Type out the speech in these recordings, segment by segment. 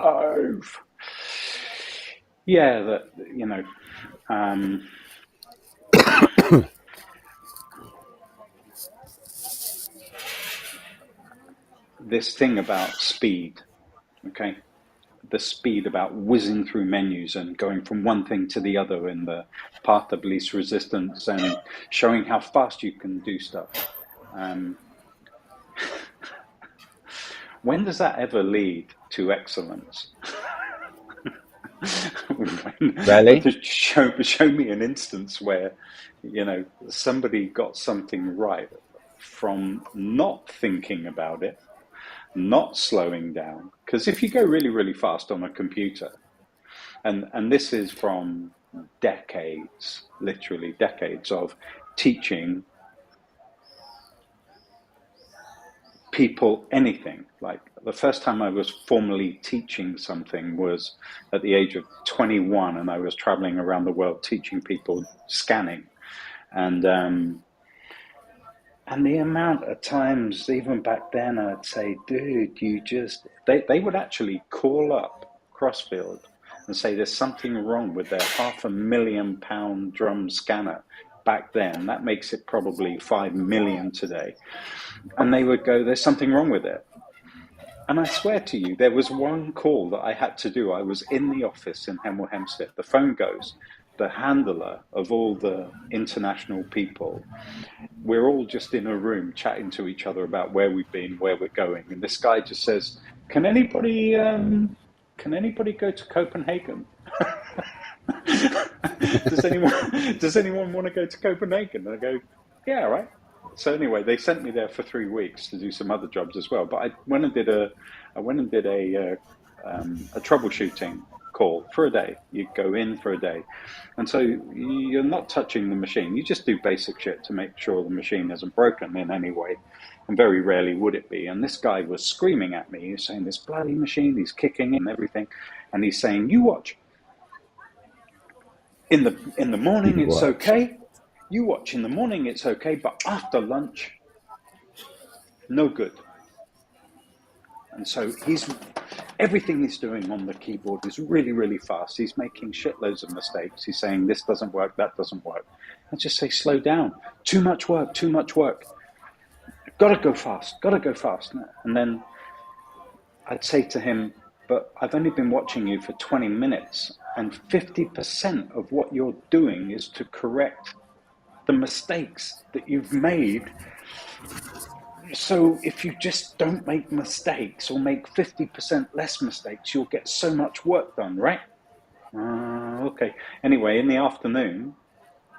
alive. Yeah, that, you know, um, this thing about speed, okay? The speed about whizzing through menus and going from one thing to the other in the path of least resistance and showing how fast you can do stuff. Um, when does that ever lead to excellence? Really? Show me an instance where, you know, somebody got something right from not thinking about it, not slowing down. Because if you go really, really fast on a computer, and this is from decades, literally decades of teaching people anything. Like the first time I was formally teaching something was at the age of 21, and I was traveling around the world teaching people scanning. And the amount of times, even back then, I'd say, dude, they would actually call up Crossfield and say there's something wrong with their £500,000 drum scanner back then. That makes it probably 5 million today. And they would go, there's something wrong with it. And I swear to you, there was one call that I had to do. I was in the office in Hemel Hempstead. The phone goes. The handler of all the international people, we're all just in a room chatting to each other about where we've been, where we're going. And this guy just says, can anybody go to Copenhagen? Does anyone want to go to Copenhagen? And I go, yeah, all right. So anyway, they sent me there for 3 weeks to do some other jobs as well. But I went and did a troubleshooting call for a day. You go in for a day, and so you're not touching the machine. You just do basic shit to make sure the machine isn't broken in any way, and very rarely would it be. And this guy was screaming at me. He's saying, "This bloody machine!" He's kicking and everything, and he's saying, "You watch. In the morning, it's What? okay. You watch in the morning, it's okay, but after lunch, no good." And so everything he's doing on the keyboard is really, really fast. He's making shitloads of mistakes. He's saying this doesn't work, that doesn't work. I just say, slow down. Too much work, too much work. Gotta go fast, gotta go fast. And then I'd say to him, but I've only been watching you for 20 minutes, and 50% of what you're doing is to correct the mistakes that you've made. So if you just don't make mistakes or make 50% less mistakes, you'll get so much work done, right? Okay. Anyway, in the afternoon,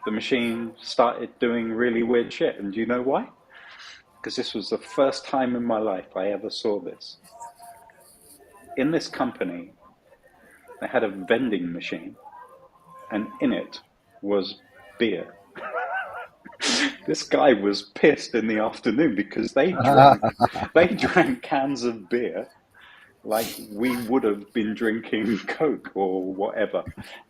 the machine started doing really weird shit. And do you know why? Because this was the first time in my life I ever saw this. In this company, they had a vending machine, and in it was beer. This guy was pissed in the afternoon because they drank cans of beer like we would have been drinking Coke or whatever.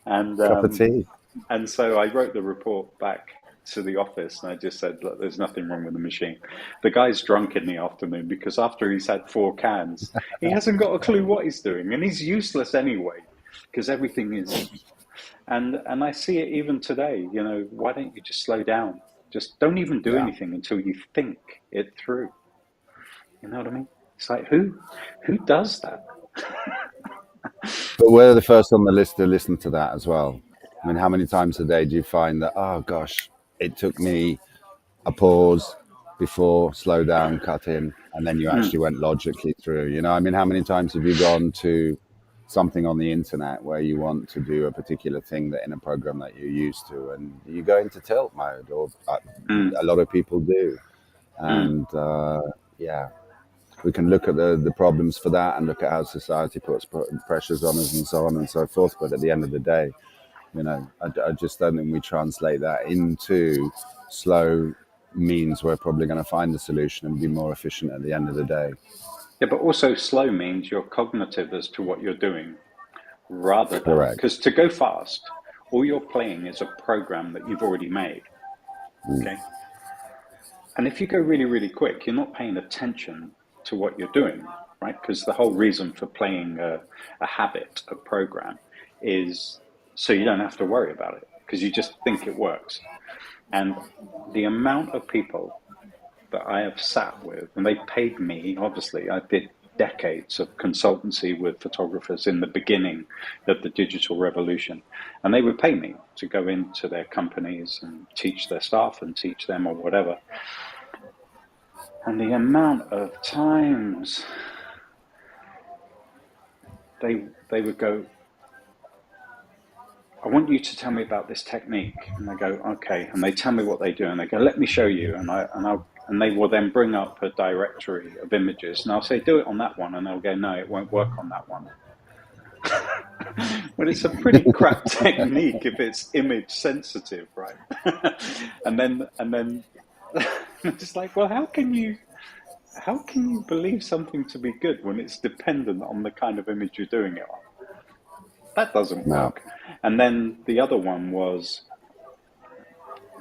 And Cup of tea. and so I wrote the report back to the office, and I just said, look, there's nothing wrong with the machine. The guy's drunk in the afternoon because after he's had 4 cans, he hasn't got a clue what he's doing, and he's useless anyway because everything is. And I see it even today. You know, why don't you just slow down? Just don't even do Yeah. anything until you think it through. You know what I mean? It's like who does that? But we're the first on the list to listen to that as well. I mean, how many times a day do you find that, oh gosh, it took me a pause before, slow down, cut in, and then you Mm, actually went logically through? You know, I mean, how many times have you gone to something on the internet where you want to do a particular thing that in a program that you're used to, and you go into tilt mode, or mm, a lot of people do. mm. And yeah, we can look at the problems for that and look at how society puts pressures on us and so on and so forth. But at the end of the day, you know, I just don't think we translate that into slow means we're probably going to find the solution and be more efficient at the end of the day. Yeah, but also slow means you're cognitive as to what you're doing rather than, Correct. because to go fast, all you're playing is a program that you've already made. Okay. And if you go really, really quick, you're not paying attention to what you're doing. right? Because the whole reason for playing a habit, a program, is so you don't have to worry about it because you just think it works. And the amount of people that I have sat with, and they paid me, obviously, I did decades of consultancy with photographers in the beginning of the digital revolution. And they would pay me to go into their companies and teach their staff and teach them or whatever. And the amount of times they would go, I want you to tell me about this technique. And I go, okay. And they tell me what they do. And they go, let me show you. And they will then bring up a directory of images. And I'll say, do it on that one. And they'll go, no, it won't work on that one. Well, it's a pretty crap technique if it's image sensitive, right? and then it's like, well, how can you believe something to be good when it's dependent on the kind of image you're doing it on? That doesn't work. No. And then the other one was,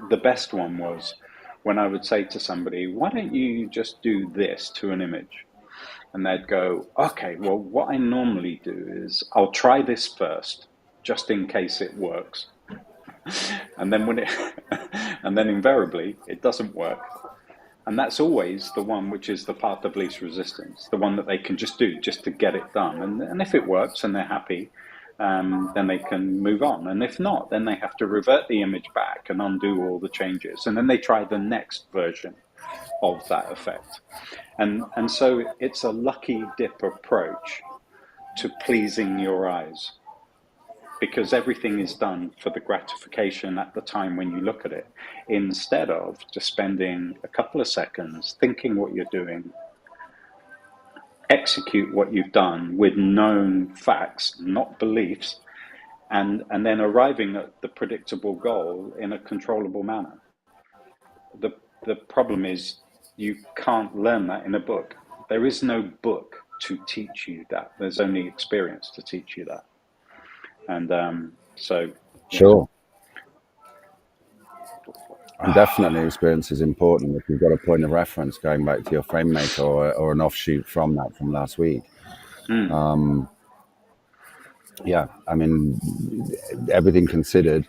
the best one was when I would say to somebody, why don't you just do this to an image? And they'd go, okay, well, what I normally do is I'll try this first, just in case it works. And then and then invariably it doesn't work. And that's always the one which is the path of least resistance, the one that they can just do just to get it done. And if it works and they're happy, then they can move on. And if not, then they have to revert the image back and undo all the changes. And then they try the next version of that effect. And so it's a lucky dip approach to pleasing your eyes, because everything is done for the gratification at the time when you look at it, instead of just spending a couple of seconds thinking what you're doing, execute what you've done with known facts, not beliefs, and then arriving at the predictable goal in a controllable manner. The problem is you can't learn that in a book. There is no book to teach you that. There's only experience to teach you that. And so, Sure. And definitely experience is important. If you've got a point of reference going back to your frame maker or an offshoot from that from last week. Yeah, I mean, everything considered,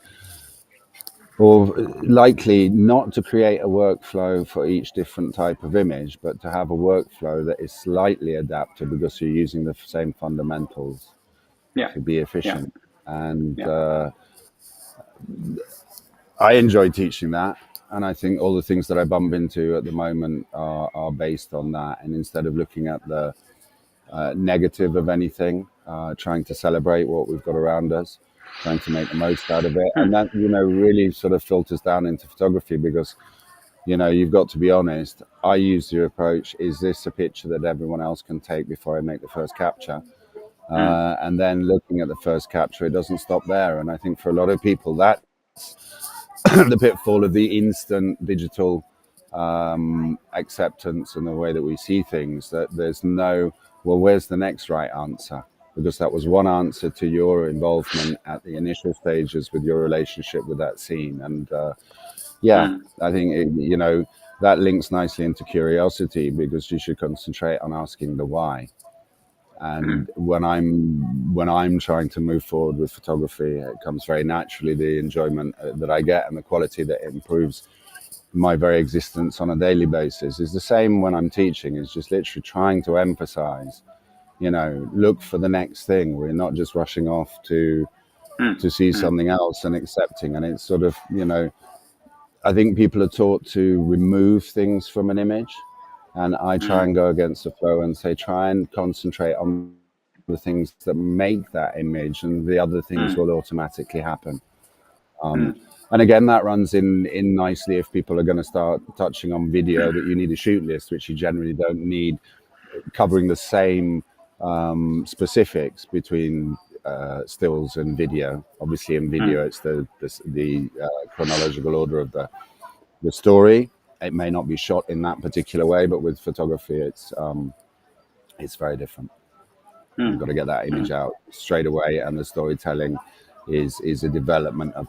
or likely not to create a workflow for each different type of image, but to have a workflow that is slightly adapted because you're using the same fundamentals yeah, to be yeah, efficient. And yeah. I enjoy teaching that. And I think all the things that I bump into at the moment are based on that. And instead of looking at the negative of anything, trying to celebrate what we've got around us, trying to make the most out of it. And that, really sort of filters down into photography because, you've got to be honest. I use the approach, is this a picture that everyone else can take before I make the first capture? And then looking at the first capture, it doesn't stop there. And I think for a lot of people, that's the pitfall of the instant digital acceptance and the way that we see things, that there's no, well, where's the next right answer? Because that was one answer to your involvement at the initial stages with your relationship with that scene. And I think, that links nicely into curiosity, because you should concentrate on asking the why. And when I'm trying to move forward with photography, it comes very naturally, the enjoyment that I get and the quality that it improves my very existence on a daily basis is the same when I'm teaching. Is just literally trying to emphasize, look for the next thing. We're not just rushing off to see something else and accepting. And it's sort of, I think people are taught to remove things from an image. And I try and go against the flow and say, try and concentrate on the things that make that image, and the other things will automatically happen. And again, that runs in nicely if people are going to start touching on video, that you need a shoot list, which you generally don't need, covering the same specifics between stills and video. Obviously, in video, it's the chronological order of the story. It may not be shot in that particular way, but with photography, it's very different. You've got to get that image out straight away, and the storytelling is a development of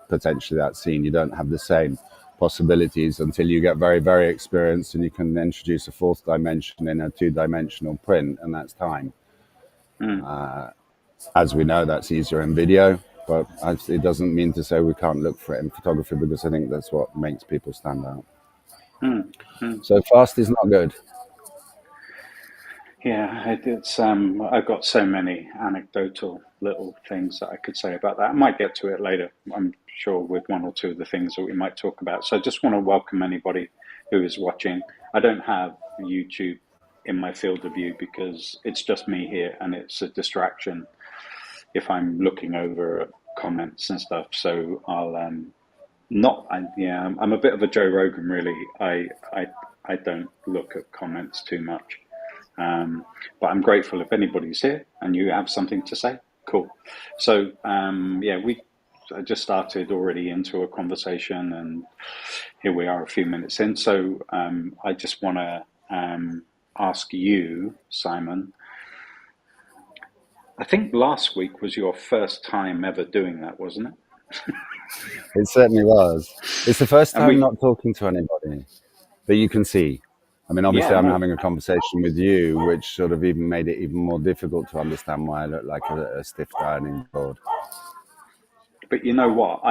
potentially that scene. You don't have the same possibilities until you get very, very experienced and you can introduce a fourth dimension in a two-dimensional print, and that's time. Mm, As we know, that's easier in video, but it doesn't mean to say we can't look for it in photography, because I think that's what makes people stand out. mm, mm. So fast is not good. Yeah, it's I've got so many anecdotal little things that I could say about that. I might get to it later, I'm sure, with one or two of the things that we might talk about. So I just want to welcome anybody who is watching. I don't have YouTube in my field of view because it's just me here and it's a distraction if I'm looking over comments and stuff. So I'll not yeah, I'm a bit of a Joe Rogan really. I don't look at comments too much. But I'm grateful if anybody's here and you have something to say. Cool. So yeah, I just started already into a conversation, and here we are a few minutes in. So I just want to ask you, Cymon. I think last week was your first time ever doing that, wasn't it? It certainly was. It's the first And time we, not talking to anybody that you can see. I mean, yeah, obviously, I'm no, having a conversation with you, which sort of even made it even more difficult to understand why I look like a stiff ironing board. but you know what?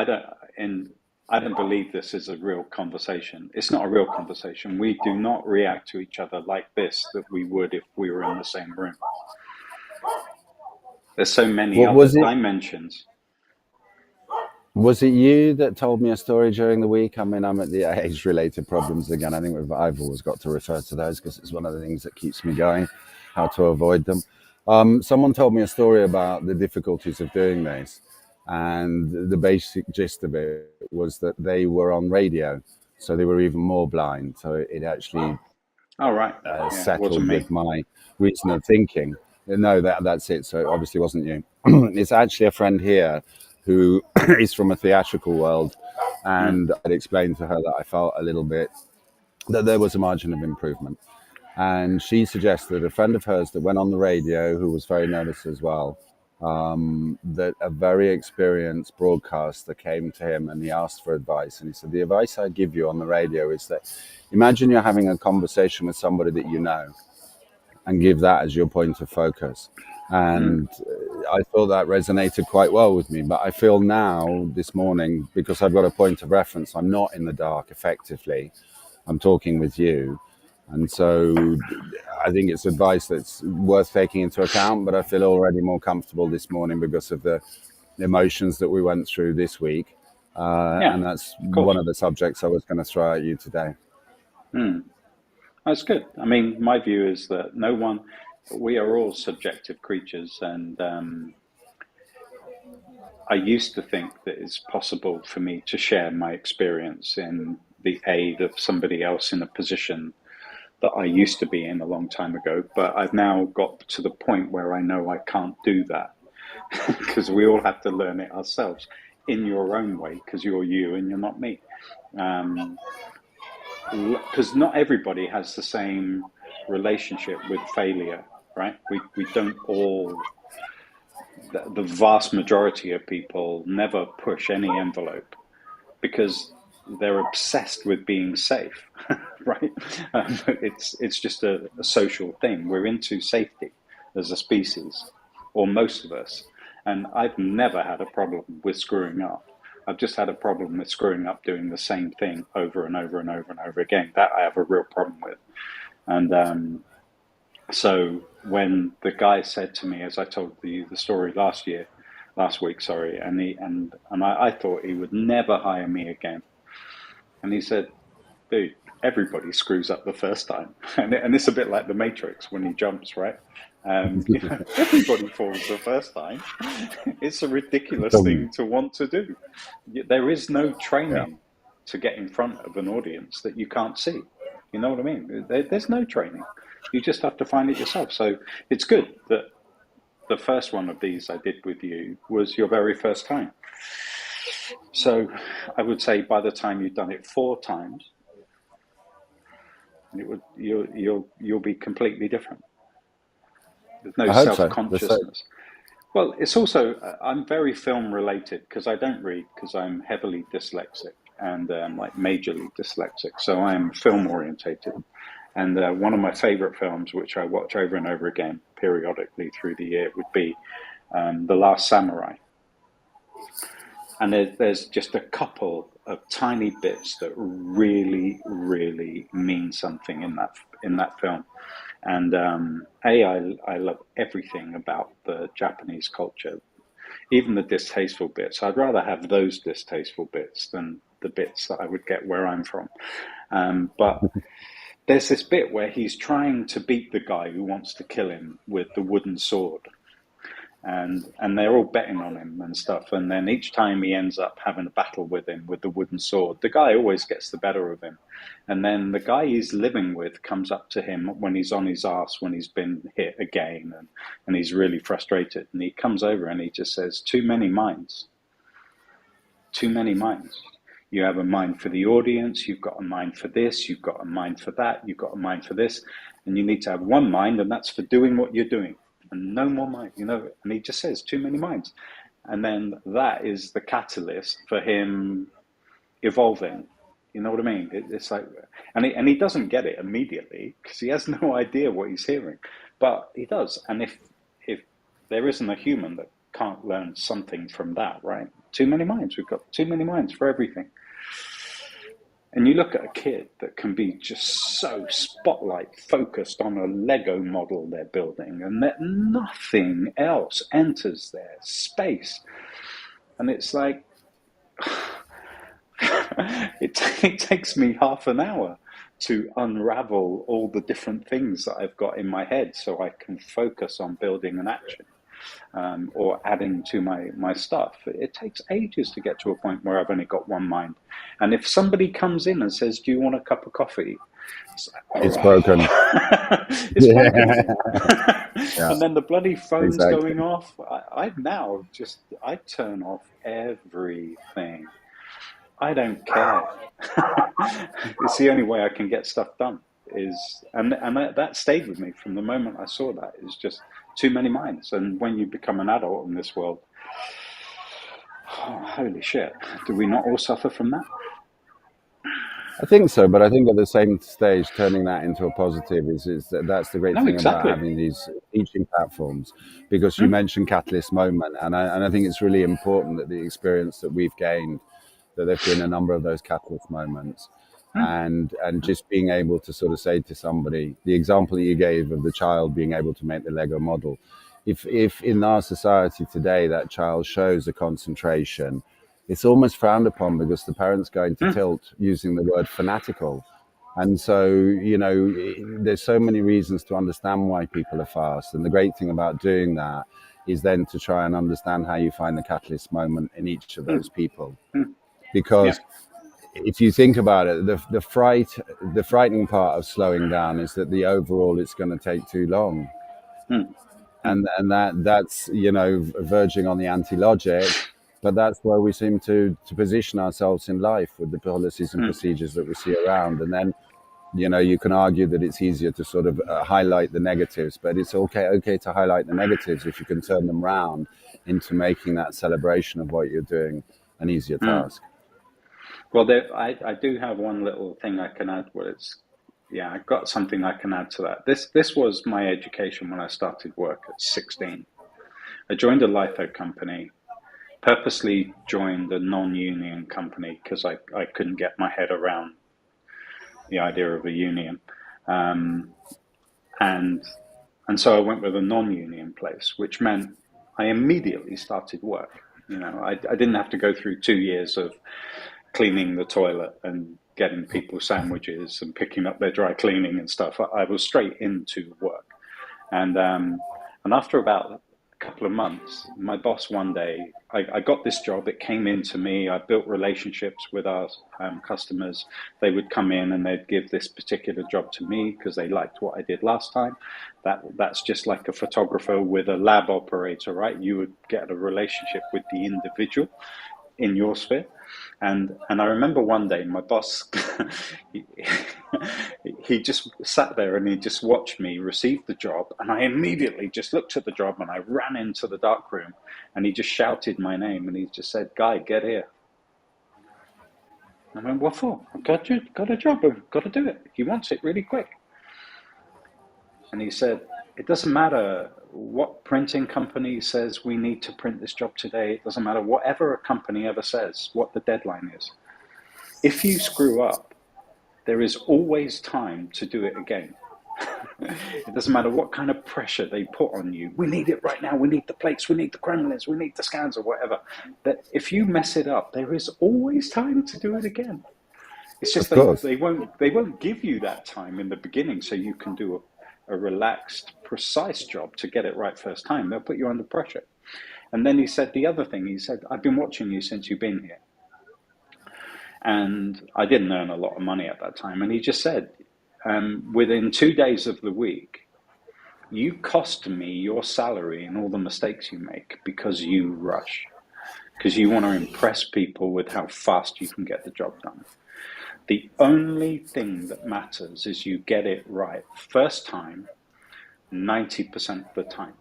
And I don't believe this is a real conversation. It's not a real conversation. We do not react to each other like this that we would if we were in the same room. There's so many What other was it? dimensions. Was it you that told me a story during the week? I mean, I'm at the age-related problems again. I think I've always got to refer to those because it's one of the things that keeps me going, how to avoid them. Someone told me a story about the difficulties of doing this, and the basic gist of it was that they were on radio, so they were even more blind. So it actually Oh, right. Yeah, it wasn't settled me. with my reason of thinking. No, that's it. So it obviously wasn't you. It's actually a friend here who is from a theatrical world, Mm, and I'd explained to her that I felt a little bit that there was a margin of improvement. And she suggested a friend of hers that went on the radio, who was very nervous as well, that a very experienced broadcaster came to him and he asked for advice. And he said, the advice I give you on the radio is that imagine you're having a conversation with somebody that you know, and give that as your point of focus. mm, And I thought that resonated quite well with me. But I feel now, this morning, because I've got a point of reference, I'm not in the dark effectively. I'm talking with you. And so I think it's advice that's worth taking into account. But I feel already more comfortable this morning because of the emotions that we went through this week. yeah, And that's of one course. of the subjects I was going to throw at you today. Mm, that's good. I mean, my view is that we are all subjective creatures, and I used to think that it's possible for me to share my experience in the aid of somebody else in a position that I used to be in a long time ago. But I've now got to the point where I know I can't do that because we all have to learn it ourselves in your own way because you're you and you're not me. Because not everybody has the same relationship with failure, right? We don't all, the vast majority of people never push any envelope because they're obsessed with being safe, right? It's just a social thing. We're into safety as a species, or most of us. And I've never had a problem with screwing up. I've just had a problem with screwing up doing the same thing over and over and over and over again. That I have a real problem with. And so when the guy said to me, as I told you the story last week, sorry, I thought he would never hire me again. And he said, dude, everybody screws up the first time. And it's a bit like the Matrix when he jumps, right? Everybody falls the first time. It's a ridiculous thing to want to do. There is no Yeah. training to get in front of an audience that you can't see. You know what I mean? There's no training. You just have to find it yourself. So it's good that the first one of these I did with you was your very first time. So I would say by the time you've done it 4 times, you'll be completely different. There's no I hope so. self-consciousness. Well, it's also I'm very film related because I don't read because I'm heavily dyslexic. and like majorly dyslexic. So I'm film orientated. And one of my favorite films, which I watch over and over again periodically through the year, would be The Last Samurai. And there's just a couple of tiny bits that really, really mean something in that film. And I love everything about the Japanese culture, even the distasteful bits. I'd rather have those distasteful bits than the bits that I would get where I'm from. But there's this bit where he's trying to beat the guy who wants to kill him with the wooden sword. And they're all betting on him and stuff. And then each time he ends up having a battle with him with the wooden sword, the guy always gets the better of him. And then the guy he's living with comes up to him when he's on his ass, when he's been hit again, and he's really frustrated. And he comes over and he just says, "Too many minds. Too many minds. You have a mind for the audience, you've got a mind for this, you've got a mind for that, you've got a mind for this, and you need to have one mind, and that's for doing what you're doing. And no more mind, and he just says too many minds. And then that is the catalyst for him evolving. You know what I mean? It's like, and he doesn't get it immediately because he has no idea what he's hearing, but he does. And if there isn't a human that can't learn something from that, right? Too many minds. We've got too many minds for everything. And you look at a kid that can be just so spotlight focused on a Lego model they're building, and that nothing else enters their space. And it's like, it takes me half an hour to unravel all the different things that I've got in my head so I can focus on building an action. Or adding to my stuff. It takes ages to get to a point where I've only got one mind. And if somebody comes in and says, "Do you want a cup of coffee?" It's broken. It's broken. Yeah, And then the bloody phone's exactly. going off. I turn off everything. I don't care. It's the only way I can get stuff done. And that stayed with me from the moment I saw that. Is just too many minds. And when you become an adult in this world, oh, holy shit, do we not all suffer from that? I think so, but I think at the same stage, turning that into a positive is that's the great No, thing about exactly. having these teaching platforms. Because you Mm, mentioned Catalyst Moment, and I think it's really important that the experience that we've gained, that there've been a number of those catalyst moments, mm, and just being able to sort of say to somebody, the example that you gave of the child being able to make the Lego model, if in our society today that child shows a concentration, it's almost frowned upon because the parent's going to mm, tilt using the word fanatical. And so, there's so many reasons to understand why people are fast. And the great thing about doing that is then to try and understand how you find the catalyst moment in each of mm, those people. mm. Yeah. Because if you think about it, the frightening part of slowing down is that the overall it's going to take too long. Mm, mm, And that's verging on the anti-logic, but that's where we seem to position ourselves in life with the policies and mm, procedures that we see around. And then you can argue that it's easier to sort of highlight the negatives, but it's okay to highlight the negatives if you can turn them round into making that celebration of what you're doing an easier mm. task. Well, I do have one little thing I can add. Yeah, I've got something I can add to that. This was my education when I started work at 16. I joined a litho company, purposely joined a non-union company because I couldn't get my head around the idea of a union. Um, and and so I went with a non-union place, which meant I immediately started work. I didn't have to go through 2 years of cleaning the toilet and getting people sandwiches and picking up their dry cleaning and stuff. I was straight into work. And after about a couple of months, my boss one day, I got this job. It came into me. I built relationships with our customers. They would come in and they'd give this particular job to me because they liked what I did last time. That's just like a photographer with a lab operator, right? You would get a relationship with the individual in your sphere. And I remember one day my boss, he, he just sat there and he just watched me receive the job, and I immediately just looked at the job and I ran into the dark room, and he just shouted my name and he just said, "Guy, get here." I went, what for? I've got a job. I've got to do it. He wants it really quick. And he said, it doesn't matter what printing company says we need to print this job today. It doesn't matter whatever a company ever says, what the deadline is. If you screw up, there is always time to do it again. It doesn't matter what kind of pressure they put on you. We need it right now. We need the plates. We need the Kremlins. We need the scans or whatever. That if you mess it up, there is always time to do it again. It's just Of course. they won't give you that time in the beginning, so you can do a relaxed, precise job to get it right first time. They'll put you under pressure. And then he said the other thing. He said, I've been watching you since you've been here. And I didn't earn a lot of money at that time. And he just said, within 2 days of the week, you cost me your salary and all the mistakes you make because you rush, because you want to impress people with how fast you can get the job done. The only thing that matters is you get it right first time, 90% of the time.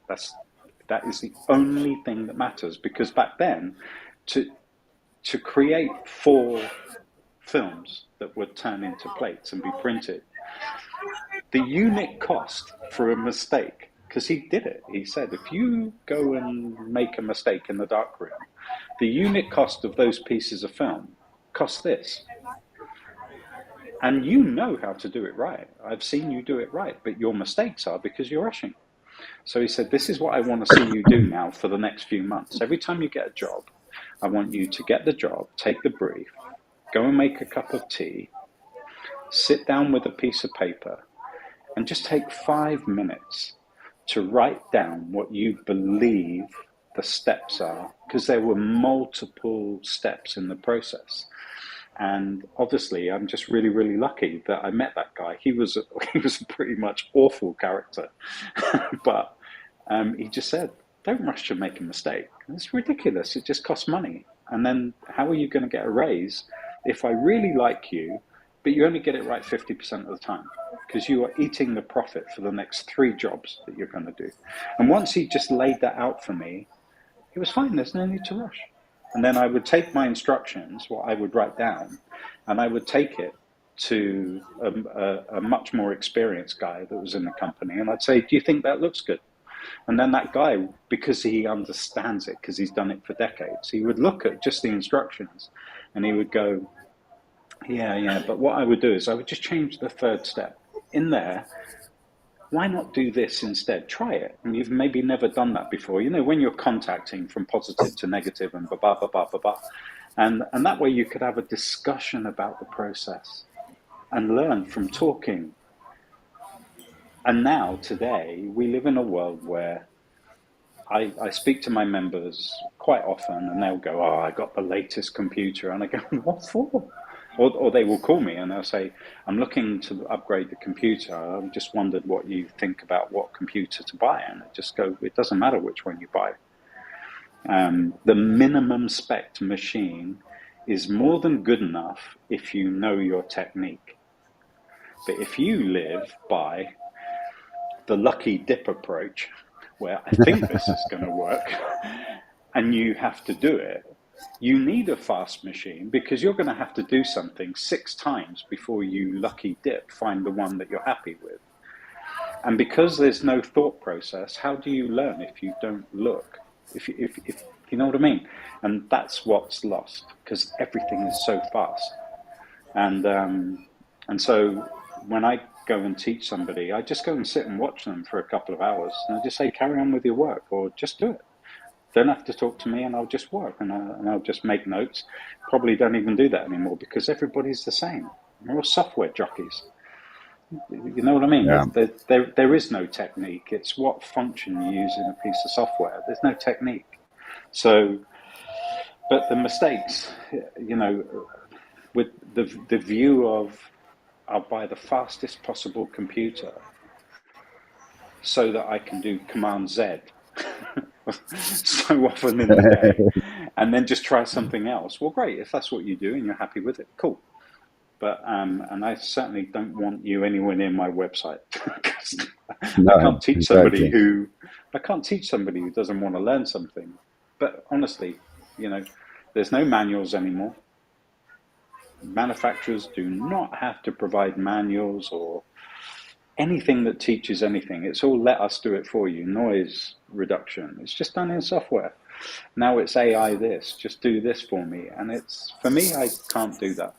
That is the only thing that matters, because back then, to create 4 films that would turn into plates and be printed, the unit cost for a mistake, because he did it, he said, if you go and make a mistake in the darkroom, the unit cost of those pieces of film costs this. And you know how to do it right. I've seen you do it right, but your mistakes are because you're rushing. So he said, this is what I want to see you do now for the next few months. Every time you get a job, I want you to get the job, take the brief, go and make a cup of tea, sit down with a piece of paper, and just take 5 minutes to write down what you believe the steps are, because there were multiple steps in the process. And obviously, I'm just really, really lucky that I met that guy. He was a pretty much awful character, but he just said, "Don't rush to make a mistake. It's ridiculous. It just costs money. And then how are you going to get a raise if I really like you, but you only get it right 50% of the time? Because you are eating the profit for the next 3 jobs that you're going to do." And once he just laid that out for me, it was fine. There's no need to rush. And then I would take my instructions, what I would write down, and I would take it to a much more experienced guy that was in the company. And I'd say, do you think that looks good? And then that guy, because he understands it, because he's done it for decades, he would look at just the instructions and he would go, yeah, but what I would do is I would just change the 3rd step. In there, why not do this instead? Try it. And you've maybe never done that before. You know, when you're contacting from positive to negative and blah, blah, blah, blah, blah. And that way you could have a discussion about the process and learn from talking. And now, today, we live in a world where I speak to my members quite often and they'll go, oh, I got the latest computer. And I go, what for? Or they will call me and they'll say, I'm looking to upgrade the computer. I've just wondered what you think about what computer to buy. And I just go, it doesn't matter which one you buy. The minimum spec machine is more than good enough if you know your technique. But if you live by the lucky dip approach, where I think this is going to work, and you have to do it, you need a fast machine, because you're going to have to do something 6 times before you lucky dip find the one that you're happy with. And because there's no thought process, how do you learn if you don't look? If you know what I mean? And that's what's lost, because everything is so fast. And so when I go and teach somebody, I just go and sit and watch them for a couple of hours, and I just say, carry on with your work, or just do it. Don't have to talk to me, and I'll just work, and I'll just make notes. Probably don't even do that anymore, because everybody's the same. We're all software jockeys. You know what I mean? Yeah. There is no technique. It's what function you use in a piece of software. There's no technique. So, but the mistakes, you know, with the view of, I'll buy the fastest possible computer so that I can do Command Z so often in the day, and then just try something else. Well, great, if that's what you do and you're happy with it, cool. But and I certainly don't want you anywhere near my website. No, I can't teach exactly. somebody who doesn't want to learn something. But honestly, you know, there's no manuals anymore. Manufacturers do not have to provide manuals or anything that teaches anything. It's all let us do it for you. Noise reduction. It's just done in software. Now it's AI this. Just do this for me. And it's, for me, I can't do that.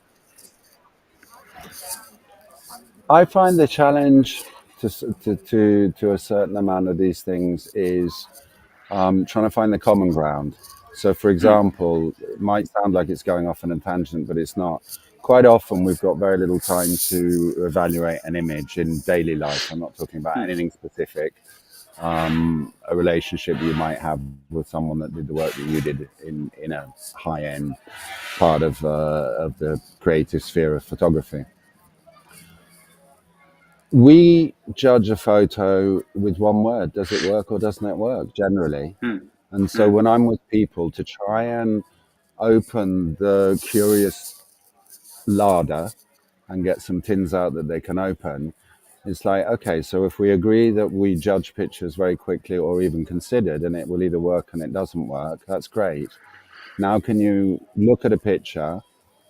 I find the challenge to a certain amount of these things is trying to find the common ground. So, for Mm, example, it might sound like it's going off on a tangent, but it's not. Quite often, we've got very little time to evaluate an image in daily life. I'm not talking about mm, anything specific. A relationship you might have with someone that did the work that you did in a high end part of the creative sphere of photography. We judge a photo with one word: does it work or doesn't it work? Generally, mm, and so mm, when I'm with people to try and open the curious larder and get some tins out that they can open, it's like, okay, so if we agree that we judge pictures very quickly or even considered, and it will either work and it doesn't work, that's great. Now, can you look at a picture,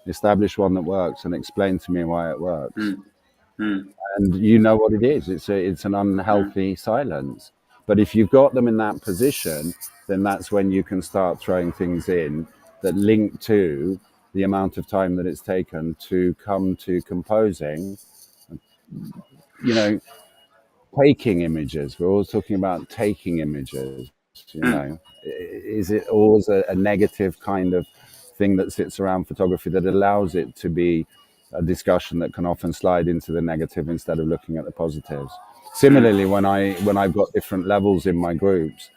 establish one that works, and explain to me why it works? mm, mm, And you know what it is. It's an mm, unhealthy silence. But if you've got them in that position, then that's when you can start throwing things in that link to the amount of time that it's taken to come to composing. You know, taking images. We're always talking about taking images. You mm, know, is it always a negative kind of thing that sits around photography that allows it to be a discussion that can often slide into the negative instead of looking at the positives? mm, Similarly, when I've got different levels in my groups,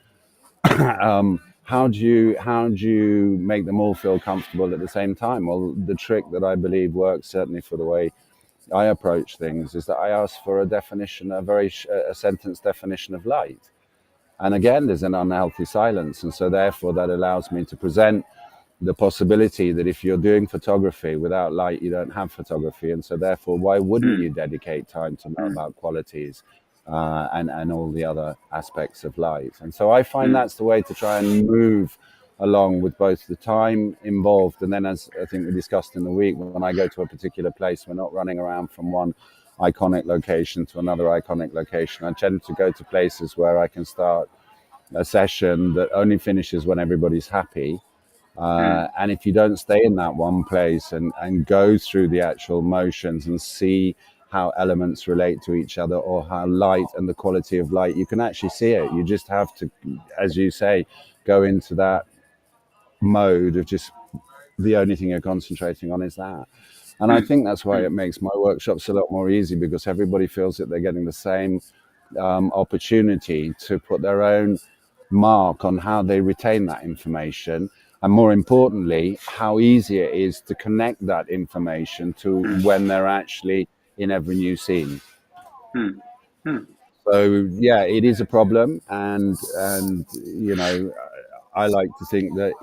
how do you make them all feel comfortable at the same time? Well, the trick that I believe works certainly for the way I approach things is that I ask for a definition, a sentence definition of light. And again, there's an unhealthy silence. And so therefore that allows me to present the possibility that if you're doing photography without light, you don't have photography. And so therefore, why wouldn't mm, you dedicate time to know mm, about qualities and all the other aspects of light? And so I find mm, that's the way to try and move along with both the time involved, and then, as I think we discussed in the week, when I go to a particular place, we're not running around from one iconic location to another iconic location. I tend to go to places where I can start a session that only finishes when everybody's happy. mm, And if you don't stay in that one place and go through the actual motions and see how elements relate to each other, or how light and the quality of light, you can actually see it. You just have to, as you say, go into that mode of just the only thing you're concentrating on is that. And I mm, think that's why mm, it makes my workshops a lot more easy, because everybody feels that they're getting the same opportunity to put their own mark on how they retain that information, and more importantly, how easy it is to connect that information to mm, when they're actually in every new scene. mm, mm, So yeah, it is a problem, and I like to think that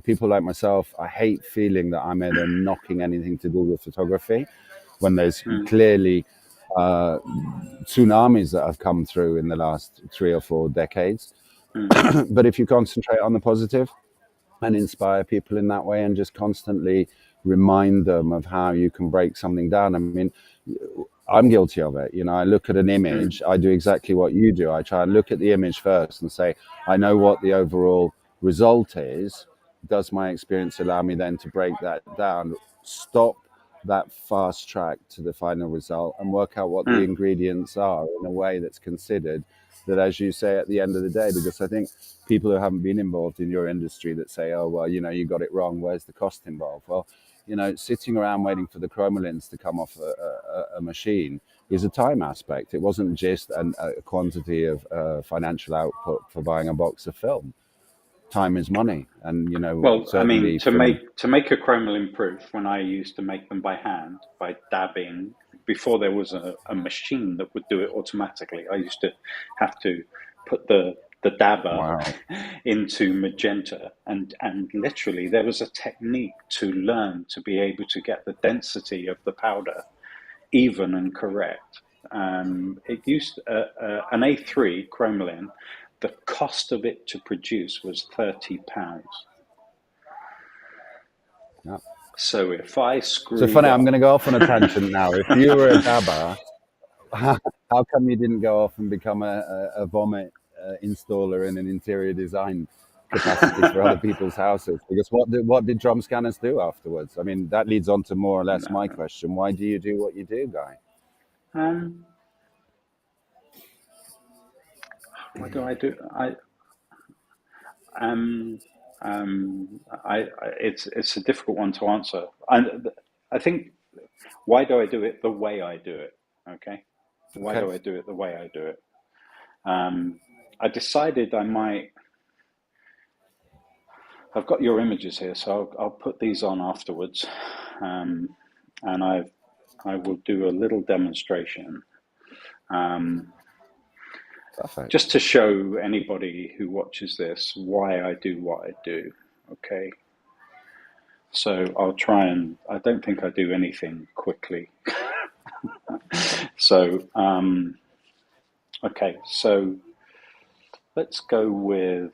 people like myself, I hate feeling that I'm either knocking anything to do with photography when there's mm, clearly tsunamis that have come through in the last 3 or 4 decades. mm, But if you concentrate on the positive and inspire people in that way, and just constantly remind them of how you can break something down. I mean, I'm guilty of it. I look at an mm, image, I do exactly what you do. I try and look at the image first and say, I know what the overall result is. Does my experience allow me then to break that down, stop that fast track to the final result, and work out what the mm, ingredients are in a way that's considered, that, as you say, at the end of the day, because I think people who haven't been involved in your industry that say, oh, well, you got it wrong, where's the cost involved? Well, sitting around waiting for the chromolins to come off a machine is a time aspect. It wasn't just a quantity of financial output for buying a box of film. Time is money. And, Well, I mean, certainly from a to make a chromalin proof, when I used to make them by hand, by dabbing, before there was a machine that would do it automatically, I used to have to put the dabber wow. into magenta, and literally there was a technique to learn to be able to get the density of the powder even and correct. It used an A3 chromalin. The cost of it to produce was £30. Yeah. So if I So screwed funny, I'm up, going to go off on a tangent now. If you were a dabber, how come you didn't go off and become a vomit installer in an interior design capacity for other people's houses? Because what did drum scanners do afterwards? I mean, that leads on to more or less my no. question. Why do you do what you do, Guy? Um, what do I do? Um, it's a difficult one to answer. I think, why do I do it the way I do it? Okay, why Okay, do I do it the way I do it? I decided I might. I've got your images here, so I'll put these on afterwards, and I will do a little demonstration, perfect. just to show anybody who watches this why I do what I do. Okay, so I'll try and. I don't think I do anything quickly. So okay, so let's go with.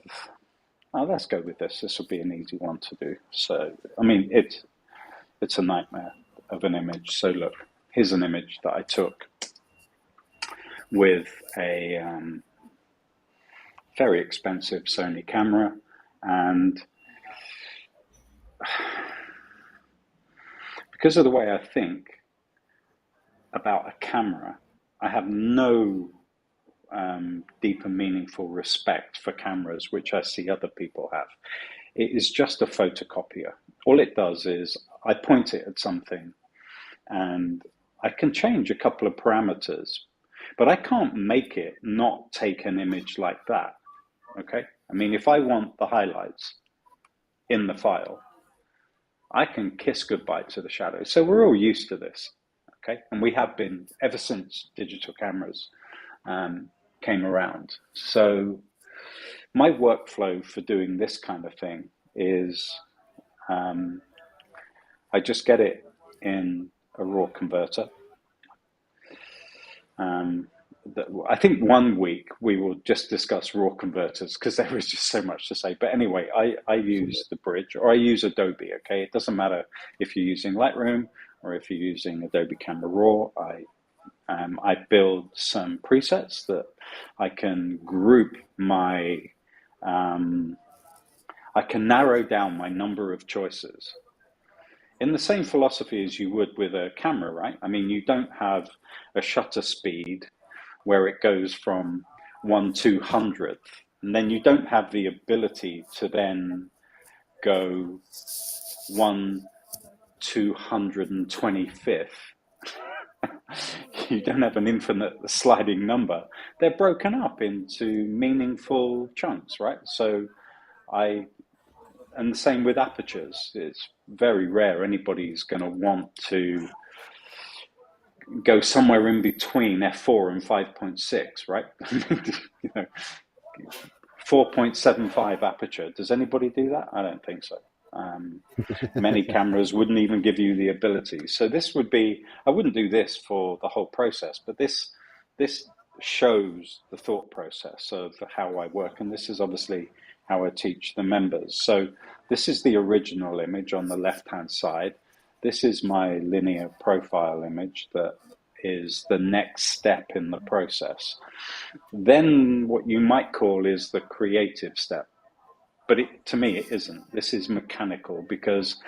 Oh, let's go with this. This will be an easy one to do. So, I mean, it's a nightmare of an image. So look, here's an image that I took with a very expensive Sony camera, and because of the way I think about a camera, I have no deep and meaningful respect for cameras, which I see other people have. It is just a photocopier. All it does is I point it at something and I can change a couple of parameters, but I can't make it not take an image like that. Okay? I mean, if I want the highlights in the file, I can kiss goodbye to the shadows. So we're all used to this. Okay? And we have been ever since digital cameras came around. So my workflow for doing this kind of thing is I just get it in a raw converter. I think one week we will just discuss raw converters because there is just so much to say. But anyway, I use the bridge or I use Adobe. Okay, it doesn't matter if you're using Lightroom or if you're using Adobe Camera Raw. I build some presets that I can group my. I can narrow down my number of choices in the same philosophy as you would with a camera, right? I mean, you don't have a shutter speed where it goes from 1/200th, and then you don't have the ability to then go 1/225th. You don't have an infinite sliding number. They're broken up into meaningful chunks, right? So and the same with apertures. It's very rare anybody's going to want to go somewhere in between f4 and 5.6, right? You know, 4.75 aperture. Does anybody do that? I don't think so. Many cameras wouldn't even give you the ability. So this would be, I wouldn't do this for the whole process, but this shows the thought process of how I work. And this is obviously how I teach the members. So this is the original image on the left-hand side. This is my linear profile image that is the next step in the process. Then what you might call is the creative step. But to me, it isn't. This is mechanical because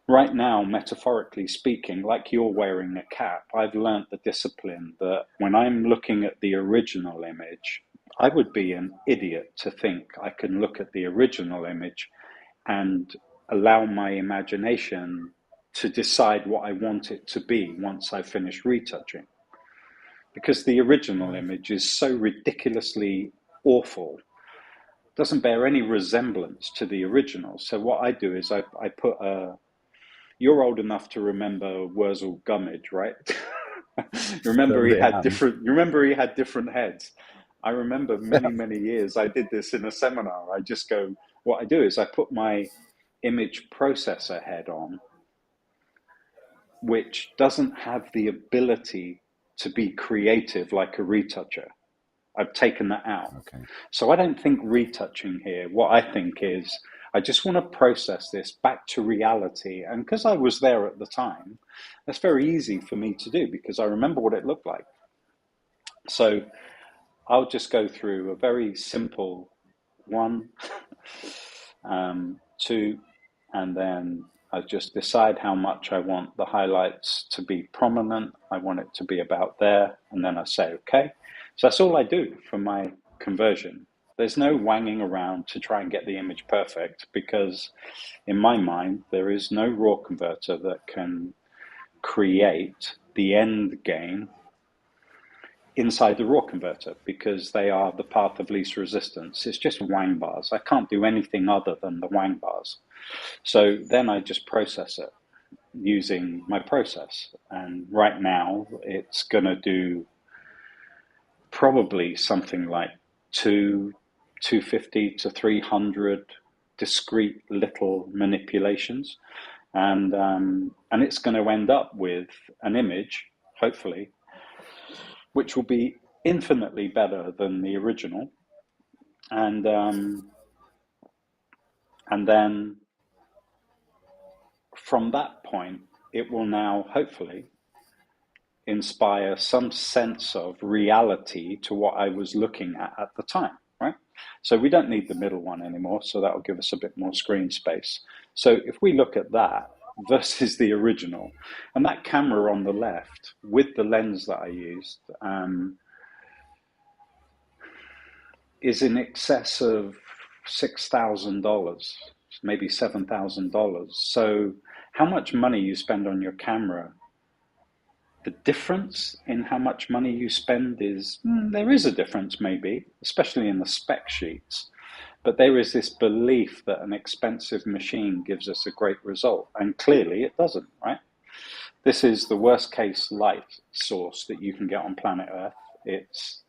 right now, metaphorically speaking, like you're wearing a cap, I've learnt the discipline that when I'm looking at the original image, I would be an idiot to think I can look at the original image and allow my imagination to decide what I want it to be once I finish retouching. Because the original image is so ridiculously awful, doesn't bear any resemblance to the original. So what I do is I put a. You're old enough to remember Wurzel Gummidge, right? Remember he Certainly had am. different. You remember he had different heads. I remember many years. I did this in a seminar. I just go. What I do is I put my image processor head on, which doesn't have the ability to be creative like a retoucher. I've taken that out. Okay. So I don't think retouching here. What I think is I just want to process this back to reality. And because I was there at the time, that's very easy for me to do because I remember what it looked like. So I'll just go through a very simple one, two, and then I just decide how much I want the highlights to be prominent. I want it to be about there, and then I say, okay. So that's all I do for my conversion. There's no wanging around to try and get the image perfect because in my mind, there is no raw converter that can create the end game inside the raw converter because they are the path of least resistance. It's just wang bars. I can't do anything other than the wang bars. So then I just process it using my process. And right now it's going to do probably something like 250 to 300 discrete little manipulations. And it's going to end up with an image, hopefully, which will be infinitely better than the original. And then from that point, it will now hopefully inspire some sense of reality to what I was looking at the time, right? So we don't need the middle one anymore, so that will give us a bit more screen space. So if we look at that versus the original, and that camera on the left with the lens that I used is in excess of $6,000, maybe $7,000. So how much money you spend on your camera, the difference in how much money you spend is, there is a difference maybe, especially in the spec sheets. But there is this belief that an expensive machine gives us a great result. And clearly it doesn't, right? This is the worst case light source that you can get on planet Earth. It's